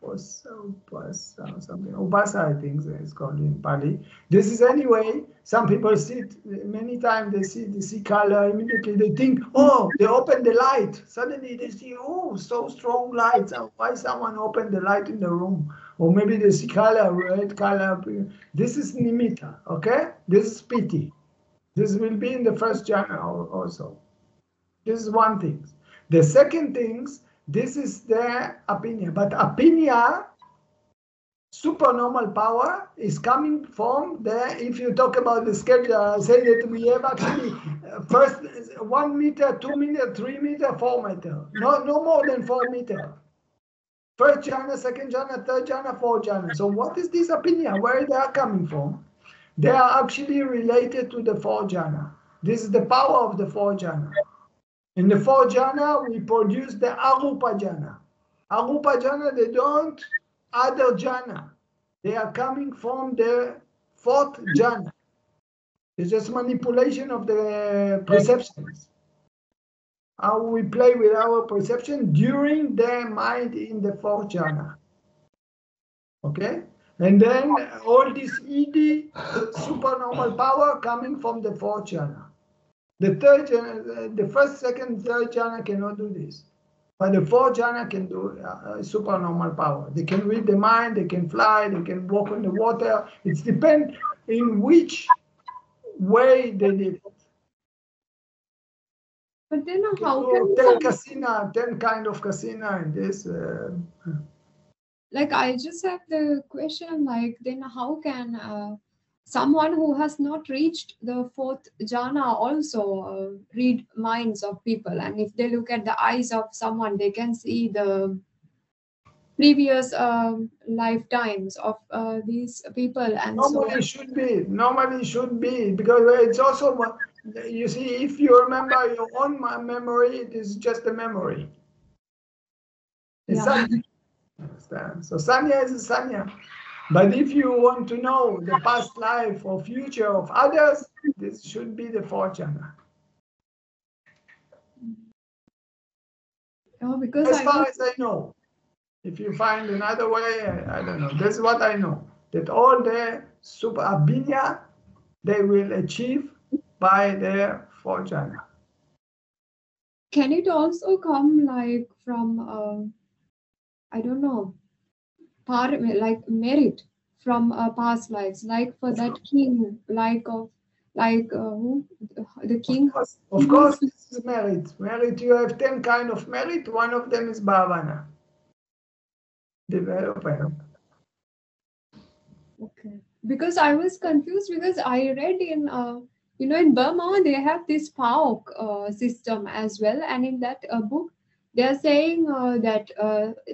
Upasa, something. Upasa, I think it's called in Pali. This is anyway. Some people sit many times. They see color immediately. They think, oh, they open the light. Suddenly they see, oh, so strong lights. Why someone opened the light in the room? Or maybe they see color, red color. This is nimitta. Okay, this is piti. This will be in the first jhana also. This is one thing. The second thing. This is the apinya, but apinya, supernormal power, is coming from if you talk about the schedule, say that we have actually first 1 meter, 2 meter, 3 meter, 4 meter, no more than 4 meter. First jhana, second jhana, third jhana, fourth jhana. So what is this apinya? Where they are coming from? They are actually related to the fourth jhana. This is the power of the fourth jhana. In the fourth jhana, we produce the arupa jhana. Arupa jhana, they don't other jhana. They are coming from the fourth jhana. It's just manipulation of the perceptions. How we play with our perception during the mind in the fourth jhana. Okay? And then all this ED, supernormal power, coming from the fourth jhana. The third jhana, the first, second, third jhana cannot do this. But the fourth jhana can do supernormal power. They can read the mind, they can fly, they can walk on the water. It depends in which way they did it. But then how can 10 kind of kasina in this? Like I just have the question, like then how can someone who has not reached the fourth jhana also read minds of people? And if they look at the eyes of someone, they can see the previous lifetimes of these people. And normally should be, because it's also, you see, if you remember your own memory, it is just a memory. It's sanya. So sanya is a sanya. But if you want to know the past life or future of others, this should be the fourth jhana. Oh, because as far as I know, if you find another way, I don't know. This is what I know. That all the super abhinya they will achieve by their fourth jhana. Can it also come like from I don't know, like merit from past lives, like for that king, who the king? Of course, this is merit. Merit, you have 10 kind of merit. One of them is bhavana. Developer. Okay, because I was confused because I read in in Burma they have this PAOK system as well, and in that book they are saying that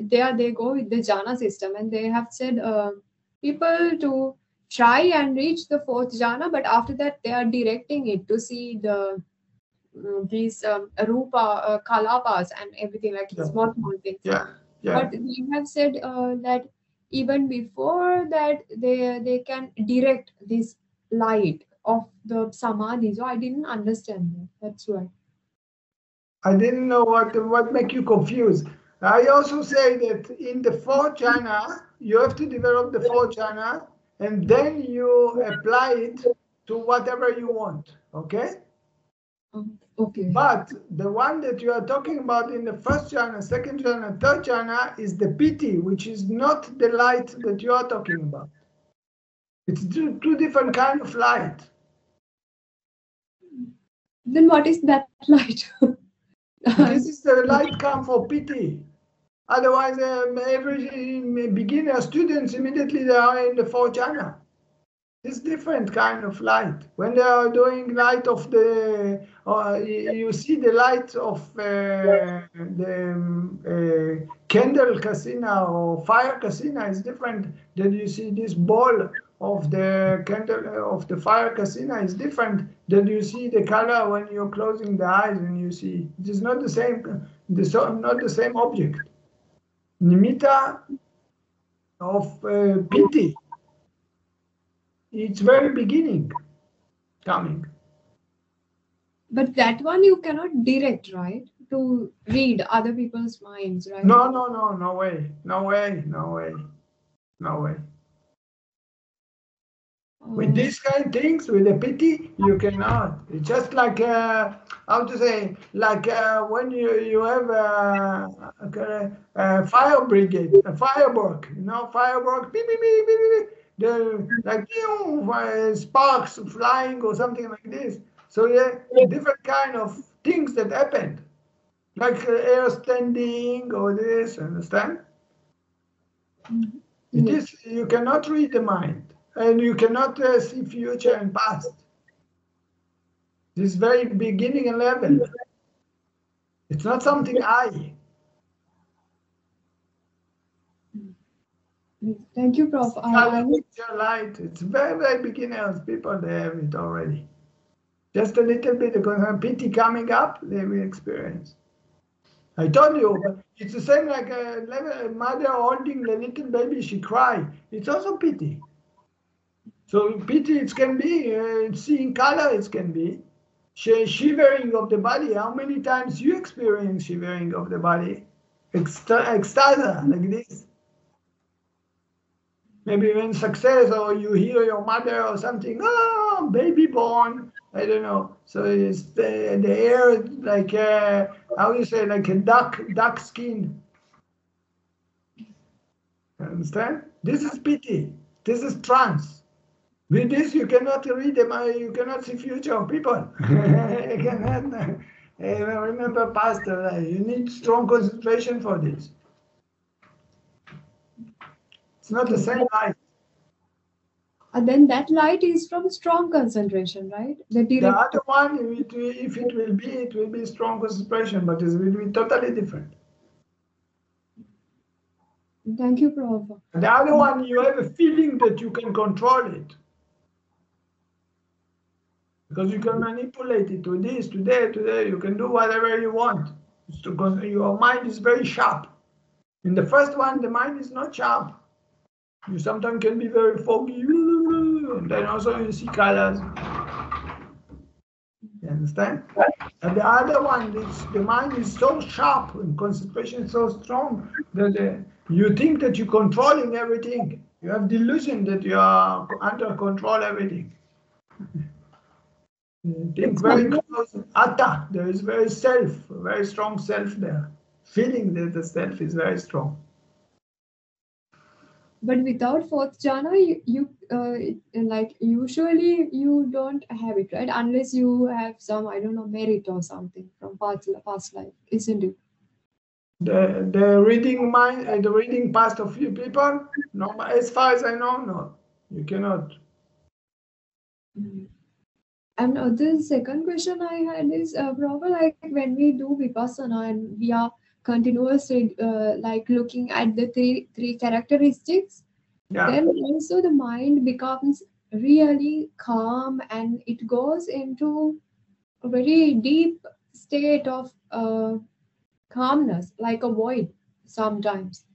there they go with the jhana system, and they have said people to try and reach the fourth jhana, but after that they are directing it to see the these rupa kalapas and everything, like small things. Yeah. But they have said that even before that they can direct this light of the samadhi. So I didn't understand that. That's why. I didn't know what make you confused. I also say that in the fourth jhana, you have to develop the fourth jhana, and then you apply it to whatever you want. Okay? Okay. But the one that you are talking about in the first jhana, second jhana, third jhana is the piti, which is not the light that you are talking about. It's two different kind of light. Then what is that light? This is the light come for piti. Otherwise, every beginner students immediately they are in the fourth jhana. It's different kind of light. When they are doing light of the, you see the light of the candle casino or fire casino is different. Then you see this ball of the candle of the fire casino is different. Then you see the color when you're closing the eyes and you see it is not the same. Not the same object. Nimitta of piti. It's very beginning coming. But that one you cannot direct, right? To read other people's minds, right? No way. With these kind of things, with the pity, you cannot. It's just like how to say, like when you have a fire brigade, a firework, firework, beep, beep, beep, beep, beep. Like sparks flying or something like this. So yeah, different kind of things that happened, like air standing or this. Understand? Mm-hmm. It is, you cannot read the mind, and you cannot see future and past. This very beginning and level. It's not something I. Thank you, Prof. Picture light. It's very, very beginners. People, they have it already. Just a little bit of pity coming up, they will experience. I told you, but it's the same like a mother holding the little baby, she cry. It's also pity. So pity, it can be seeing color, it can be shivering of the body. How many times you experience shivering of the body? Ecstasa, like this. Maybe when success, or you hear your mother or something, oh, baby born, I don't know. So it's the air, like, how do you say, like a duck skin. Understand? This is pity. This is trance. With this, you cannot read them, you cannot see future of people. You cannot remember past. You need strong concentration for this. It's not the same light. And then that light is from strong concentration, right? The other one, if it will be strong concentration, but it will be totally different. Thank you, Prof. The other one, you have a feeling that you can control it. Because you can manipulate it to this, to that, to that. You can do whatever you want. Because your mind is very sharp. In the first one, the mind is not sharp. You sometimes can be very foggy, and then also you see colors. You understand? And the other one, the mind is so sharp and concentration is so strong that you think that you're controlling everything. You have delusion that you are under control everything. Think very close. Atta, there is very strong self there. Feeling that the self is very strong. But without fourth jhana, you like usually you don't have it, right? Unless you have some, I don't know, merit or something from past life, isn't it? The reading mind, the reading past of few people. No, as far as I know, no, you cannot. Mm-hmm. And the second question I had is probably like when we do Vipassana and we are continuously like looking at the three characteristics, then also the mind becomes really calm and it goes into a very deep state of calmness, like a void sometimes.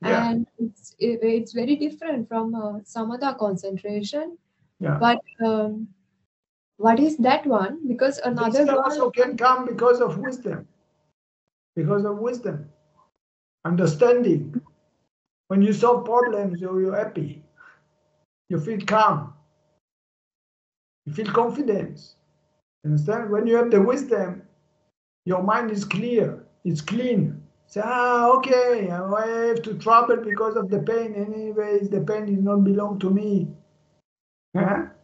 And it's very different from samatha concentration. But what is that one? Because another one also can come because of wisdom. Because of wisdom. Understanding. When you solve problems, you're happy. You feel calm. You feel confidence. Understand? When you have the wisdom, your mind is clear. It's clean. Say, okay, I have to trouble because of the pain. Anyways, the pain does not belong to me.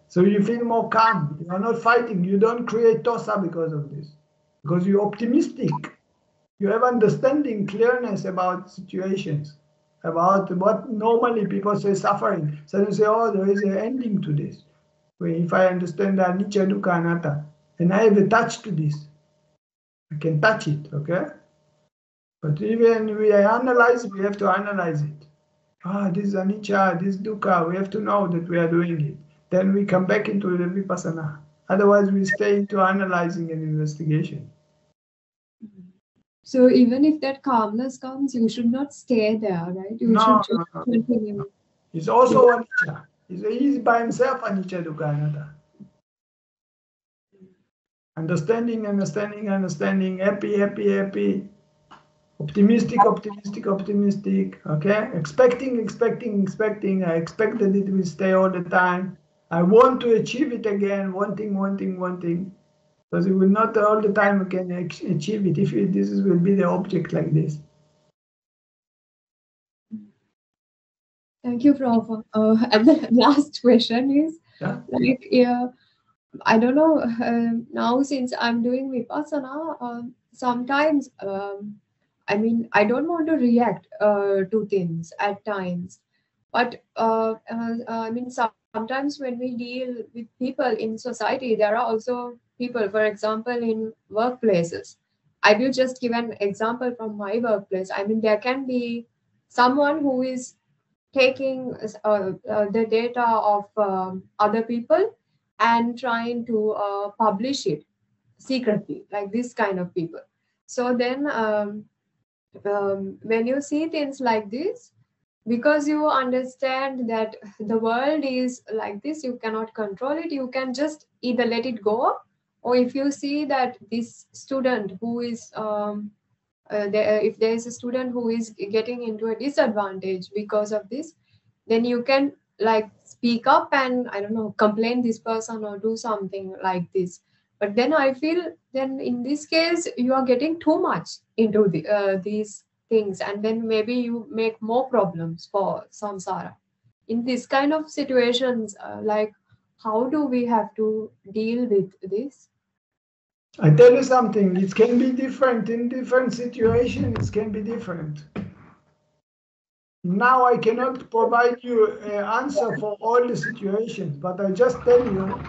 So you feel more calm. You are not fighting. You don't create tosa because of this. Because you're optimistic. You have understanding, clearness about situations, about what normally people say suffering. So you say, oh, there is an ending to this. If I understand the anicca, dukkha, anatta, and I have a touch to this, I can touch it, okay? But even we analyze, we have to analyze it. This is anicca, this is dukkha, we have to know that we are doing it. Then we come back into the vipassana. Otherwise, we stay into analyzing and investigation. So even if that calmness comes, you should not stay there, right? You should just continue. It's also anicca. He's by himself anicca, dukkha, anatta. Understanding, understanding, understanding, happy, happy, happy, optimistic, optimistic, optimistic, okay? Expecting, expecting, expecting. I expect that it will stay all the time. I want to achieve it again, wanting, wanting, wanting. Because it will not all the time we can achieve it if this will be the object like this. Thank you, Prof. And the last question is, I don't know, now since I'm doing Vipassana, sometimes, I mean, I don't want to react to things at times. But I mean, sometimes when we deal with people in society, there are also people, for example, in workplaces. I will just give an example from my workplace. I mean, there can be someone who is taking the data of other people and trying to publish it secretly, like this kind of people. So then when you see things like this, because you understand that the world is like this, you cannot control it, you can just either let it go, or if you see that this student who is if there is a student who is getting into a disadvantage because of this, then you can like speak up and, I don't know, complain this person or do something like this. But then I feel then in this case you are getting too much into these things, and then maybe you make more problems for samsara. In this kind of situations, like how do we have to deal with this? I tell you something, it can be different in different situations, it can be different. Now I cannot provide you an answer for all the situations, but I just tell you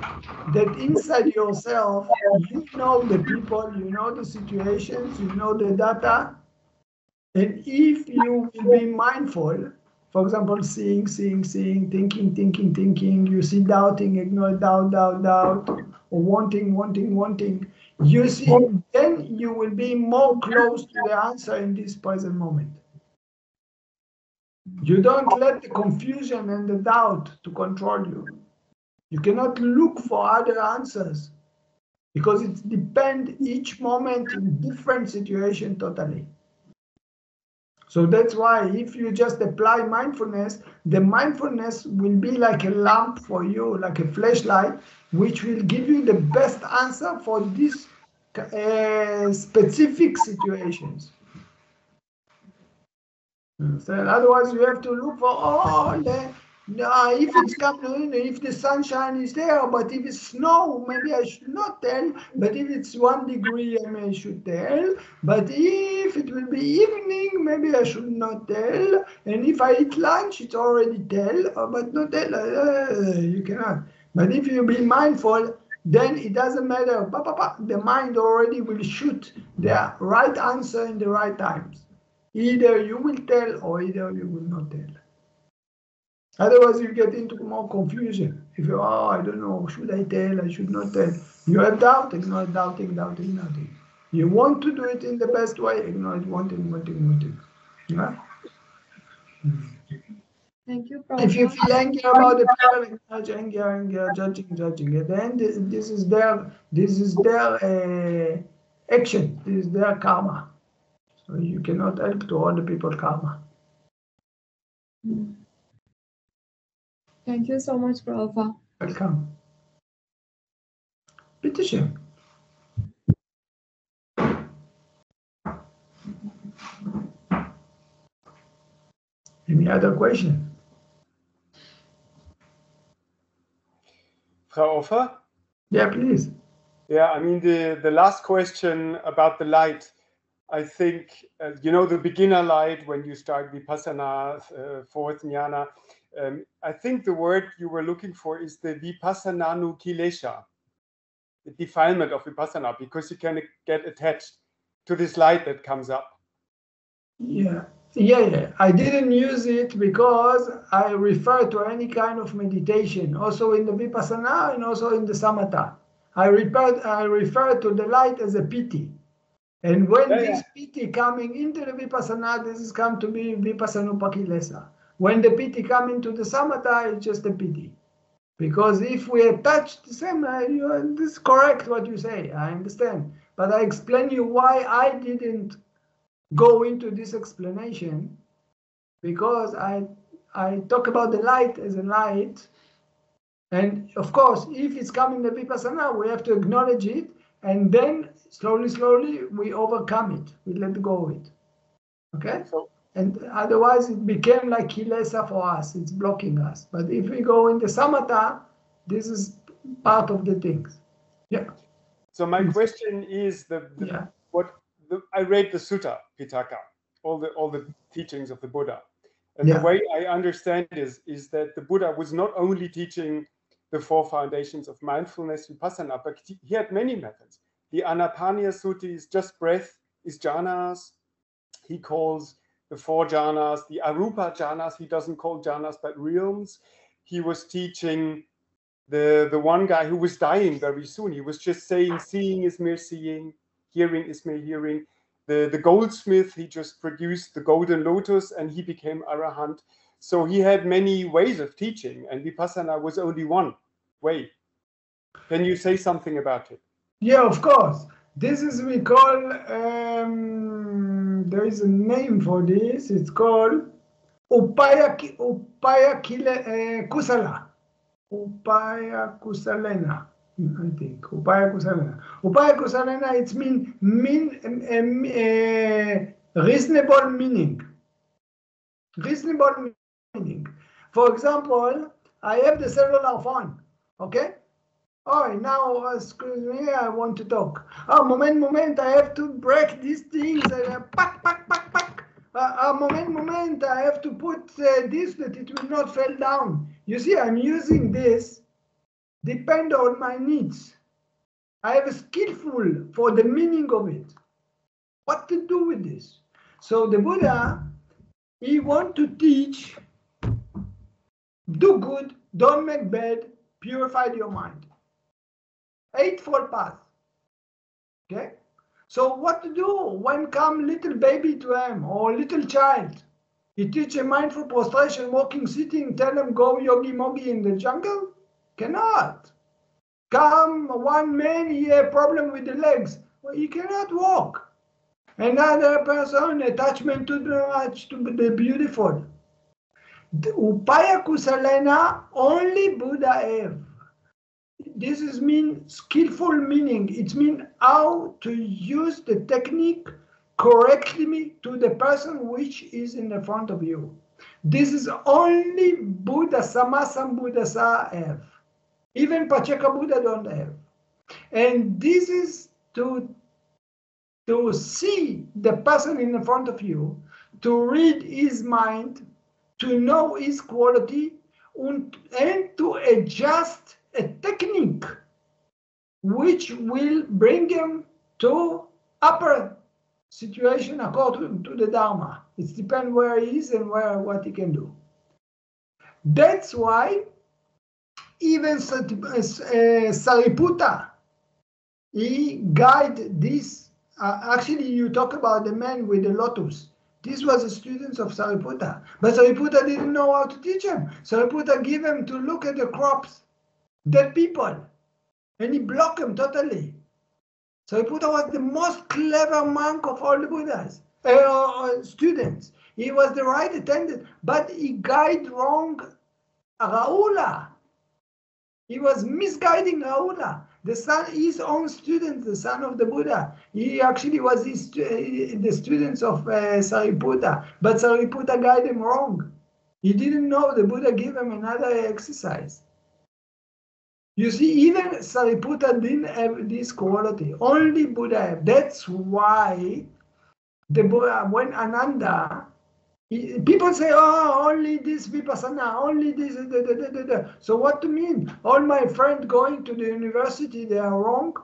that inside yourself, you know the people, you know the situations, you know the data, and if you will be mindful, for example, seeing, thinking, you see doubting, ignore doubt, or wanting, you see, then you will be more close to the answer in this present moment. You don't let the confusion and the doubt to control you. You cannot look for other answers because it depends each moment in different situation totally. So that's why if you just apply mindfulness, the mindfulness will be like a lamp for you, like a flashlight, which will give you the best answer for these specific situations. Otherwise, you have to look for if it's coming, if the sunshine is there, but if it's snow, maybe I should not tell. But if it's 1 degree, I should tell. But if it will be evening, maybe I should not tell. And if I eat lunch, it's already tell, but not tell. You cannot. But if you be mindful, then it doesn't matter. The mind already will shoot the right answer in the right times. Either you will tell or either you will not tell. Otherwise, you get into more confusion. If you, I don't know, should I tell, I should not tell. You have doubt, ignore doubting. You want to do it in the best way, ignore it, wanting. Yeah? Thank you, Prof. If you feel angry about the people, acknowledge anger, judging. At the end, this is their action, this is their karma. So you cannot help to all the people karma. Thank you so much, Prof. Welcome. Bitte schön. Any other question? Frau Ofer? Yeah, please. Yeah, I mean, the last question about the light. I think, you know, the beginner light when you start Vipassana, fourth jnana. I think the word you were looking for is the Vipassananu Kilesha, the defilement of Vipassana, because you can get attached to this light that comes up. Yeah. I didn't use it because I refer to any kind of meditation, also in the Vipassana and also in the Samatha. I refer to the light as a piti. And when this piti coming into the Vipassana, this is come to be Vipassanupakilesa. When the piti come into the Samatha, it's just a piti. Because if we attach the same, this is correct what you say, I understand. But I explain you why I didn't go into this explanation, because I talk about the light as a light, and of course if it's coming the Vipassana we have to acknowledge it, and then slowly we overcome it, we let go of it, okay? And otherwise it became like kilesa for us, it's blocking us. But if we go in the samatha, this is part of the things. Yeah. So my question is I read the Sutta Pitaka, all the teachings of the Buddha, and the way I understand is that the Buddha was not only teaching the four foundations of mindfulness, Vipassana, but he had many methods. The Anapana Sutta is just breath, is jhanas. He calls the four jhanas, the arupa jhanas, he doesn't call jhanas but realms. He was teaching the one guy who was dying very soon. He was just saying, seeing is mere seeing, hearing is mere hearing. The goldsmith, he just produced the golden lotus and he became arahant. So he had many ways of teaching, and Vipassana was only one way. Can you say something about it? Yeah, of course. This is, we call, there is a name for this, it's called Upaya Kusala. Upaya Kusalena, I think. Upaya Kusalena. Upaya Kusalena, it's reasonable meaning. Reasonable meaning. For example, I have the cellular phone, okay? Oh, now, excuse me, I want to talk. Oh, moment, I have to break these things. Pack. Moment, I have to put this that it will not fall down. You see, I'm using this, depend on my needs. I have a skillful for the meaning of it. What to do with this? So the Buddha, he want to teach, do good, don't make bad, purify your mind. Eightfold path. Okay? So what to do when come little baby to him or little child? He teach a mindful prostration, walking, sitting, tell him go yogi mogi in the jungle? Cannot. Come one man, he have problem with the legs. Well, he cannot walk. Another person, attachment to the beautiful. The Upaya Kusalena, only Buddha have. This is mean skillful meaning. It means how to use the technique correctly to the person which is in the front of you. This is only Buddha, Samma Sambuddhasa have. Even Pacheka Buddha don't have. And this is to see the person in the front of you, to read his mind, to know his quality, and to adjust a technique which will bring him to upper situation according to the Dharma. It depends where he is and what he can do. That's why even Sariputta, he guided this. Actually, you talk about the man with the lotus. This was a student of Sariputta. But Sariputta didn't know how to teach him. Sariputta gave him to look at the crops, dead people, and he blocked them totally. Sariputta was the most clever monk of all the Buddhas, students. He was the right attendant, but he guided wrong Rahula. He was misguiding Rahula, his own student, the son of the Buddha. He actually was the students of Sariputta, but Sariputta guided him wrong. He didn't know the Buddha gave him another exercise. You see, even Sariputta didn't have this quality. Only Buddha have. That's why when Ananda, people say, oh, only this Vipassana, only this. So what do you mean? All my friends going to the university, they are wrong.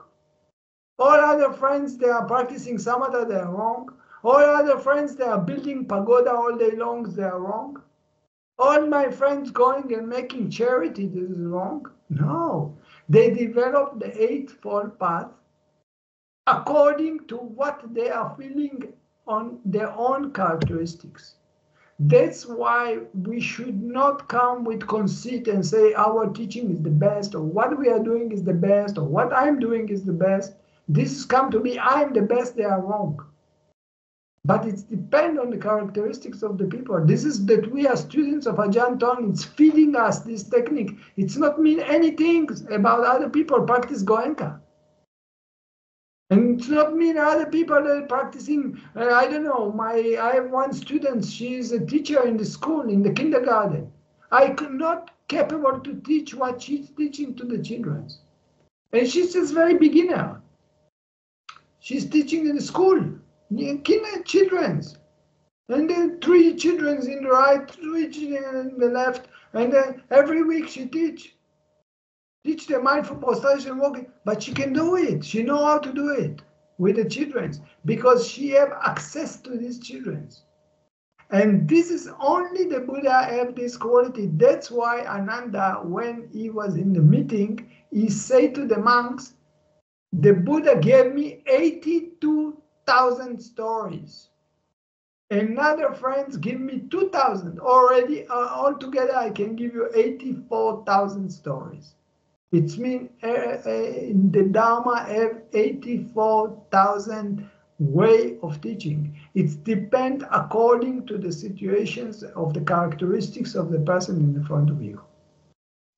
All other friends, they are practicing samatha, they are wrong. All other friends, they are building pagoda all day long, they are wrong. All my friends going and making charity, this is wrong. No, they develop the Eightfold Path according to what they are feeling on their own characteristics. That's why we should not come with conceit and say our teaching is the best, or what we are doing is the best, or what I'm doing is the best. This has come to me, I'm the best, they are wrong. But it depends on the characteristics of the people. This is that we are students of Ajahn Tong. It's feeding us this technique. It's not mean anything about other people practice Goenka. And it's not mean other people are practicing, I don't know, I have one student, she is a teacher in the school, in the kindergarten. I could not capable to teach what she's teaching to the children. And she's just very beginner. She's teaching in the school, kinder children's. And then 3 children in the right, 3 children in the left, and then every week she teach the mindful prostration walking, but she can do it. She know how to do it with the children because she have access to these children. And this is only the Buddha have this quality. That's why Ananda, when he was in the meeting, he said to the monks, the Buddha gave me 82,000 stories. Another friends give me 2,000. Already, altogether, I can give you 84,000 stories. It means the Dhamma have 84,000 way of teaching. It depends according to the situations of the characteristics of the person in the front of you.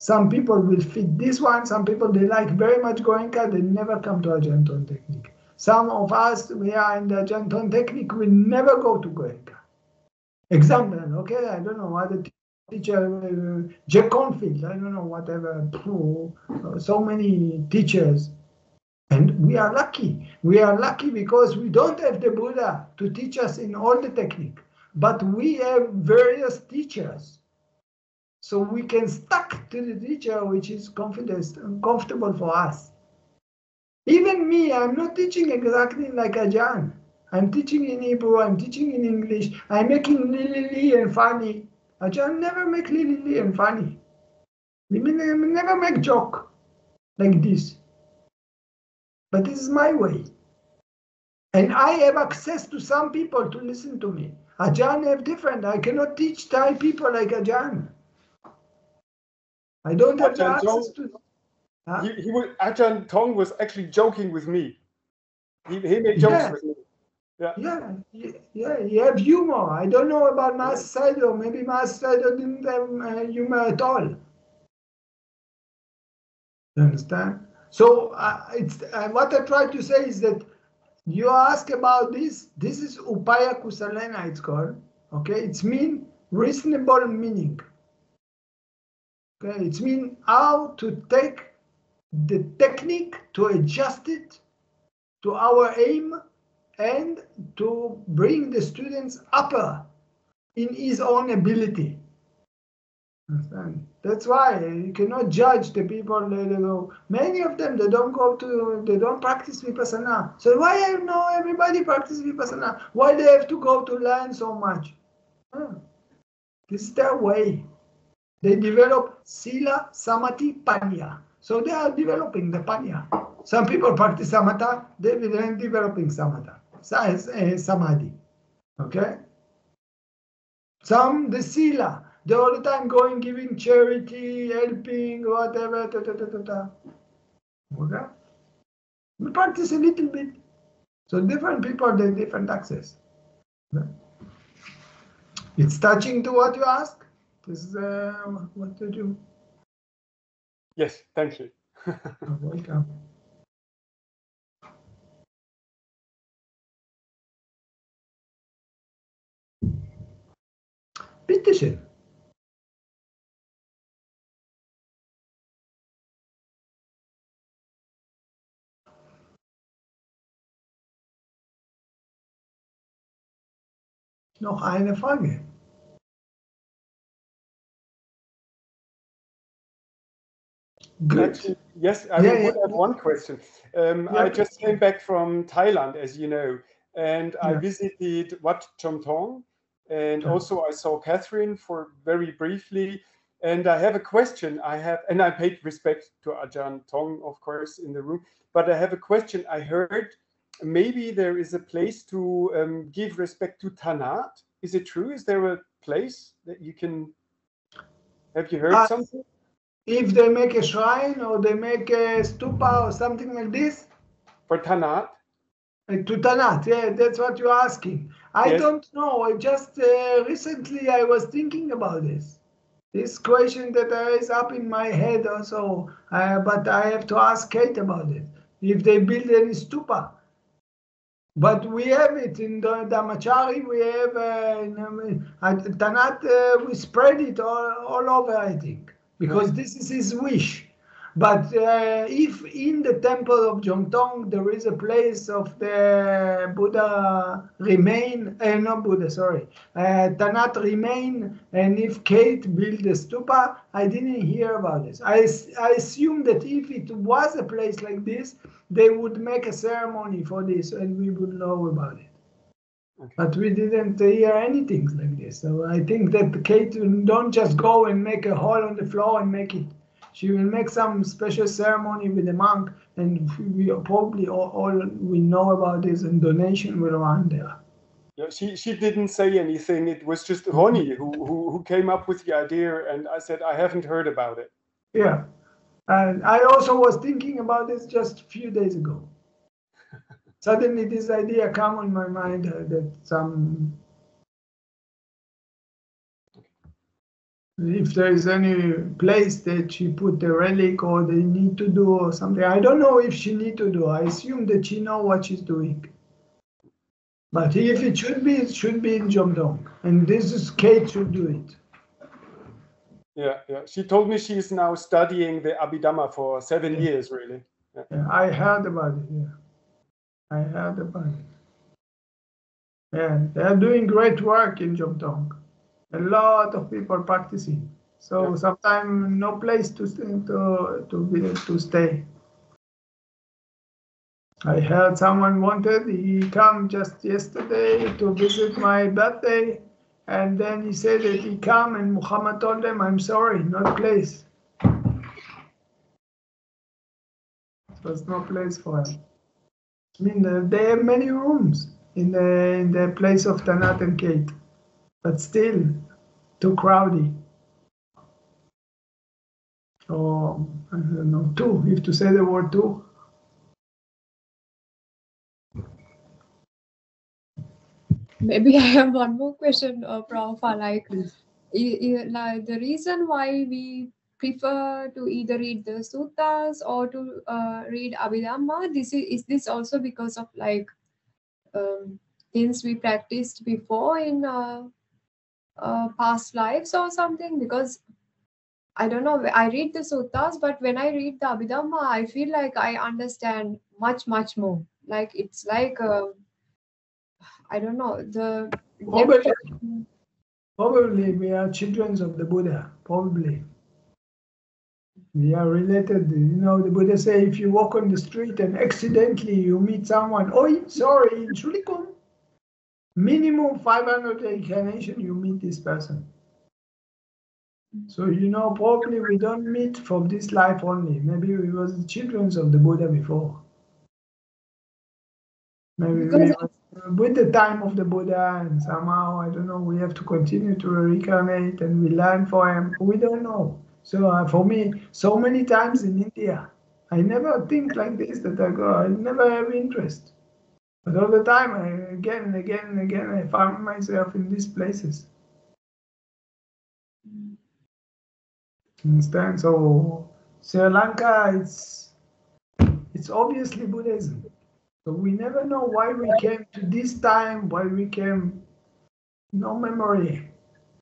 Some people will fit this one. Some people, they like very much Goenka. They never come to Ajahn Tong technique. Some of us, we are in the Ajahn Tong technique, we never go to Goenka. Example, okay, I don't know what the teacher, Jack Confield, I don't know, whatever, so many teachers. And we are lucky. We are lucky because we don't have the Buddha to teach us in all the technique, but we have various teachers. So we can stuck to the teacher which is comfortable for us. Even me, I'm not teaching exactly like Ajahn. I'm teaching in Hebrew, I'm teaching in English, I'm making lily and funny. Ajahn never make lily and funny. We never make joke like this. But this is my way. And I have access to some people to listen to me. Ajahn have different. I cannot teach Thai people like Ajahn. I don't have the access to. Huh? Ajahn Tong was actually joking with me. He made jokes with me. Yeah, he have humor. I don't know about Master Sayadaw. Maybe Master Sayadaw didn't have humor at all. You understand? So it's what I try to say is that you ask about this. This is Upaya Kusalena, it's called. Okay, it's mean reasonable meaning. Okay, it's mean how to take the technique to adjust it to our aim and to bring the students upper in his own ability. Understand? That's why you cannot judge the people. Many of them, they don't practice Vipassana. So why I know everybody practice Vipassana? Why they have to go to learn so much? This is their way. They develop Sila, Samadhi, Panya. So they are developing the Panya. Some people practice Samatha, they're developing Samatha, Samadhi. Okay? Some, the Sila, they're all the time going, giving charity, helping, whatever. Okay? We practice a little bit. So different people, they have different access. Okay? It's touching to what you ask. This is what to do. Yes, thank you. You're welcome. Bitteschön. Noch eine Frage. Good. Actually, yes, I would have one question. I just came back from Thailand, as you know, and I visited Wat Chom Thong, and also I saw Catherine for very briefly. And I have a question. And I paid respect to Ajahn Tong, of course, in the room. But I have a question. I heard maybe there is a place to give respect to Tanat. Is it true? Is there a place that you can? Have you heard something? If they make a shrine or they make a stupa or something like this? For Tanat? To Tanat, yeah, that's what you're asking. I don't know. I just recently I was thinking about this. This question that is up in my head also, but I have to ask Kate about it. If they build any stupa. But we have it in the Dhammacari, we have Tanat, we spread it all over, I think, because this is his wish. But if in the temple of Jomtong there is a place of the Buddha remain, not Buddha, sorry, Tanat remain, and if Kate build a stupa, I didn't hear about this. I assume that if it was a place like this, they would make a ceremony for this and we would know about it. Okay. But we didn't hear anything like this. So I think that Kate don't just go and make a hole on the floor and make it. She will make some special ceremony with the monk, and we probably all we know about this, and donation will run there. Yeah, she didn't say anything. It was just Ronnie who came up with the idea, and I said I haven't heard about it. Yeah, and I also was thinking about this just a few days ago. Suddenly, this idea came on my mind that if there is any place that she put the relic or they need to do or something. I don't know if she need to do. I assume that she know what she's doing. But if it should be in Jomdong. And this is Kate should do it. Yeah. She told me she's now studying the Abhidhamma for 7 years, really. Yeah, I heard about it, I heard about it. Yeah, they are doing great work in Jomdong. A lot of people practicing, so sometimes no place to stay. I heard someone wanted, he come just yesterday to visit my birthday, and then he said that he come and Muhammad told them, I'm sorry, not place. It was no place for him. I mean, they have many rooms in the place of Tanat and Kate, but still too crowded. Or, I don't know, two, if to say the word two. Maybe I have one more question, Prabhupada. Like the reason why we prefer to either read the suttas or to read Abhidhamma, is this also because of like things we practiced before in past lives or something? Because I don't know, I read the suttas, but when I read the Abhidhamma, I feel like I understand much more. Like it's like I don't know, the probably we are children of the Buddha. Probably we are related. You know, the Buddha say if you walk on the street and accidentally you meet someone, oh, sorry, Shulikum, minimum 500 incarnation you meet this person. So, you know, probably we don't meet from this life only. Maybe we was the children of the Buddha before. Maybe we was with the time of the Buddha, and somehow, I don't know, we have to continue to reincarnate and we learn for him. We don't know. So for me, so many times in India, I never think like this, that I never have interest. But all the time, again and again, I found myself in these places. Understand? So Sri Lanka, it's obviously Buddhism. So we never know why we came to this time, why we came. No memory,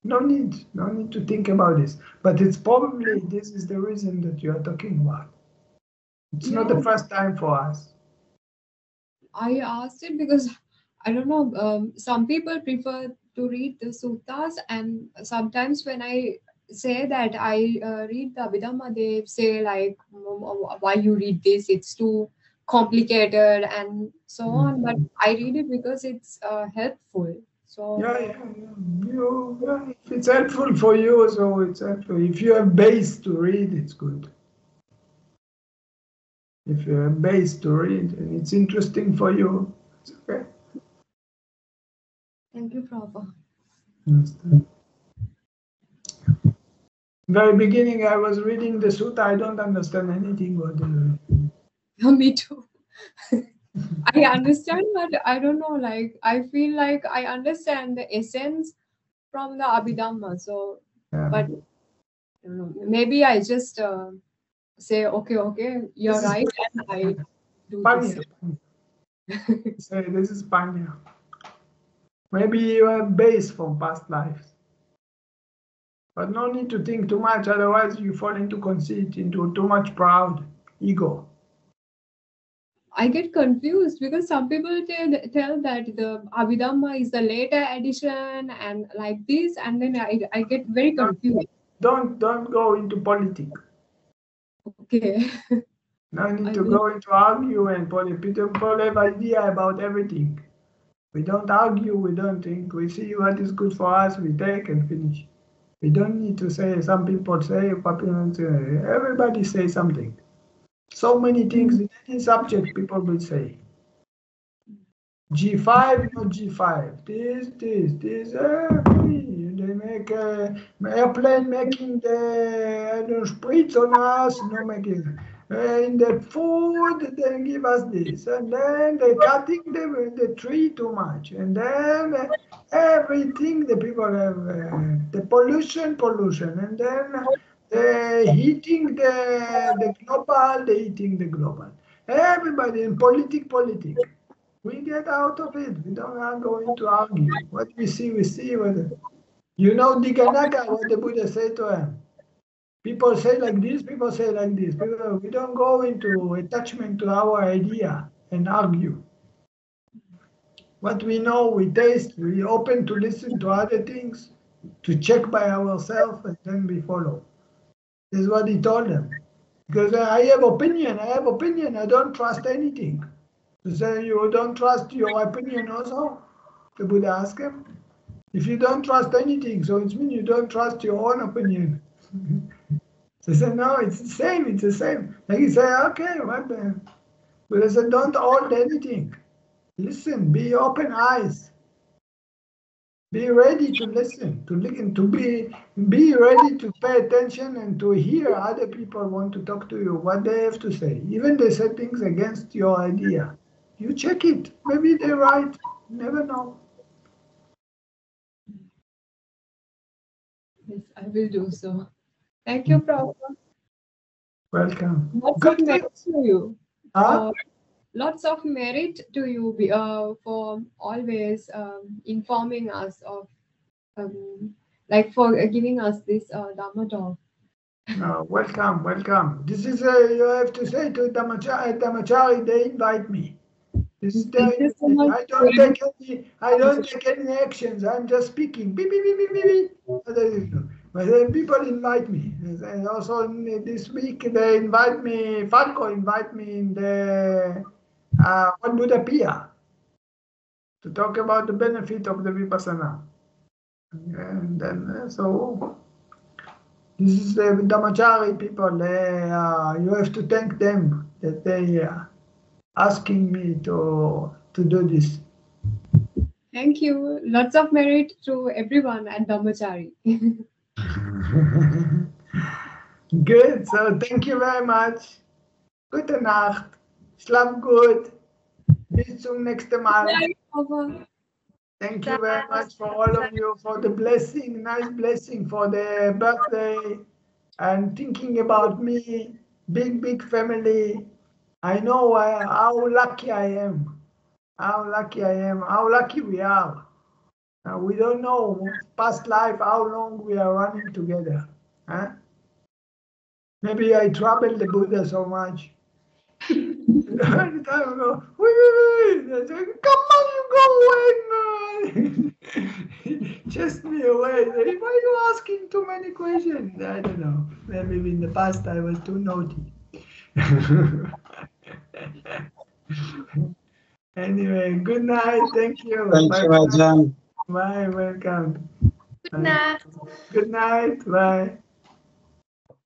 no need to think about this. But it's probably this is the reason that you are talking about. It's not the first time for us. I asked it because I don't know. Some people prefer to read the suttas, and sometimes when I say that I read the Abhidhamma, they say like, why you read this? It's too complicated and so on. But I read it because it's helpful. So if it's helpful for you, so it's helpful. If you have base to read, it's good. If you have base to read and it's interesting for you, it's okay. Thank you, Prabhupada. Very beginning, I was reading the sutta. I don't understand anything. Me too. I understand, but I don't know. Like, I feel like I understand the essence from the Abhidhamma. So, but I don't know, maybe I just say, okay, you're right, and I do this. Say this is Panya. Maybe you have base from past lives. But no need to think too much, otherwise you fall into conceit, into too much proud ego. I get confused because some people tell that the Abhidhamma is the later edition and like this, and then I get very confused. Don't go into politics. Okay. No need to go into argue and politics. People have idea about everything. We don't argue, we don't think. We see what is good for us, we take and finish. We don't need to say, some people say, everybody say something. So many things in any subject people will say. G5, not G5. This. They make airplane making the spritz on us, no making. In the food, they give us this, and then they cutting the tree too much, and then everything the people have the pollution, and then the heating the global, the heating the global. Everybody in politics. We get out of it. We don't go into argue. What we see, we see. You know, Diganaka, what the Buddha said to him. People say like this, people say like this. We don't go into attachment to our idea and argue. What we know, we taste, we open to listen to other things, to check by ourselves, and then we follow. This is what he told them. Because I have opinion, I don't trust anything. To say you don't trust your opinion also? The Buddha asked him. If you don't trust anything, so it means you don't trust your own opinion. So he said, no, it's the same. And he said, okay, what the? Buddha said, don't hold anything. Listen, be open eyes. Be ready to listen, to be ready to pay attention and to hear other people want to talk to you, what they have to say. Even they say things against your idea. You check it. Maybe they're right. Never know. Yes, I will do so. Thank you, Prabhupada. Welcome. Lots of merit to you. Huh? Lots of merit to you for always informing us of, like for giving us this Dhamma talk. Welcome. This is you have to say to Dhammacari, they invite me. This is I don't take any actions. I'm just speaking. Beep, beep, beep, beep, beep. But people invite me. And also this week they invite me. Falco invite me in the One Buddha Pia to talk about the benefit of the Vipassana. And then so this is the Dhammacari people. You have to thank them that they asking me to do this. Thank you. Lots of merit to everyone at Dhammacari. Good. So thank you very much. Gute Nacht. Schlaf gut. Bis zum nächsten Mal. Thank you very much for all of you for the blessing, nice blessing for the birthday and thinking about me. Big family. I know how lucky I am. How lucky we are. We don't know past life how long we are running together. Huh? Maybe I troubled the Buddha so much. All the time I go, wait. I say, come on, you go away, man. chased me away. Why are you asking too many questions? I don't know. Maybe in the past I was too naughty. Anyway, good night. Thank you. Thank you, Ajahn. Bye. Welcome. Good night. Good night. Bye.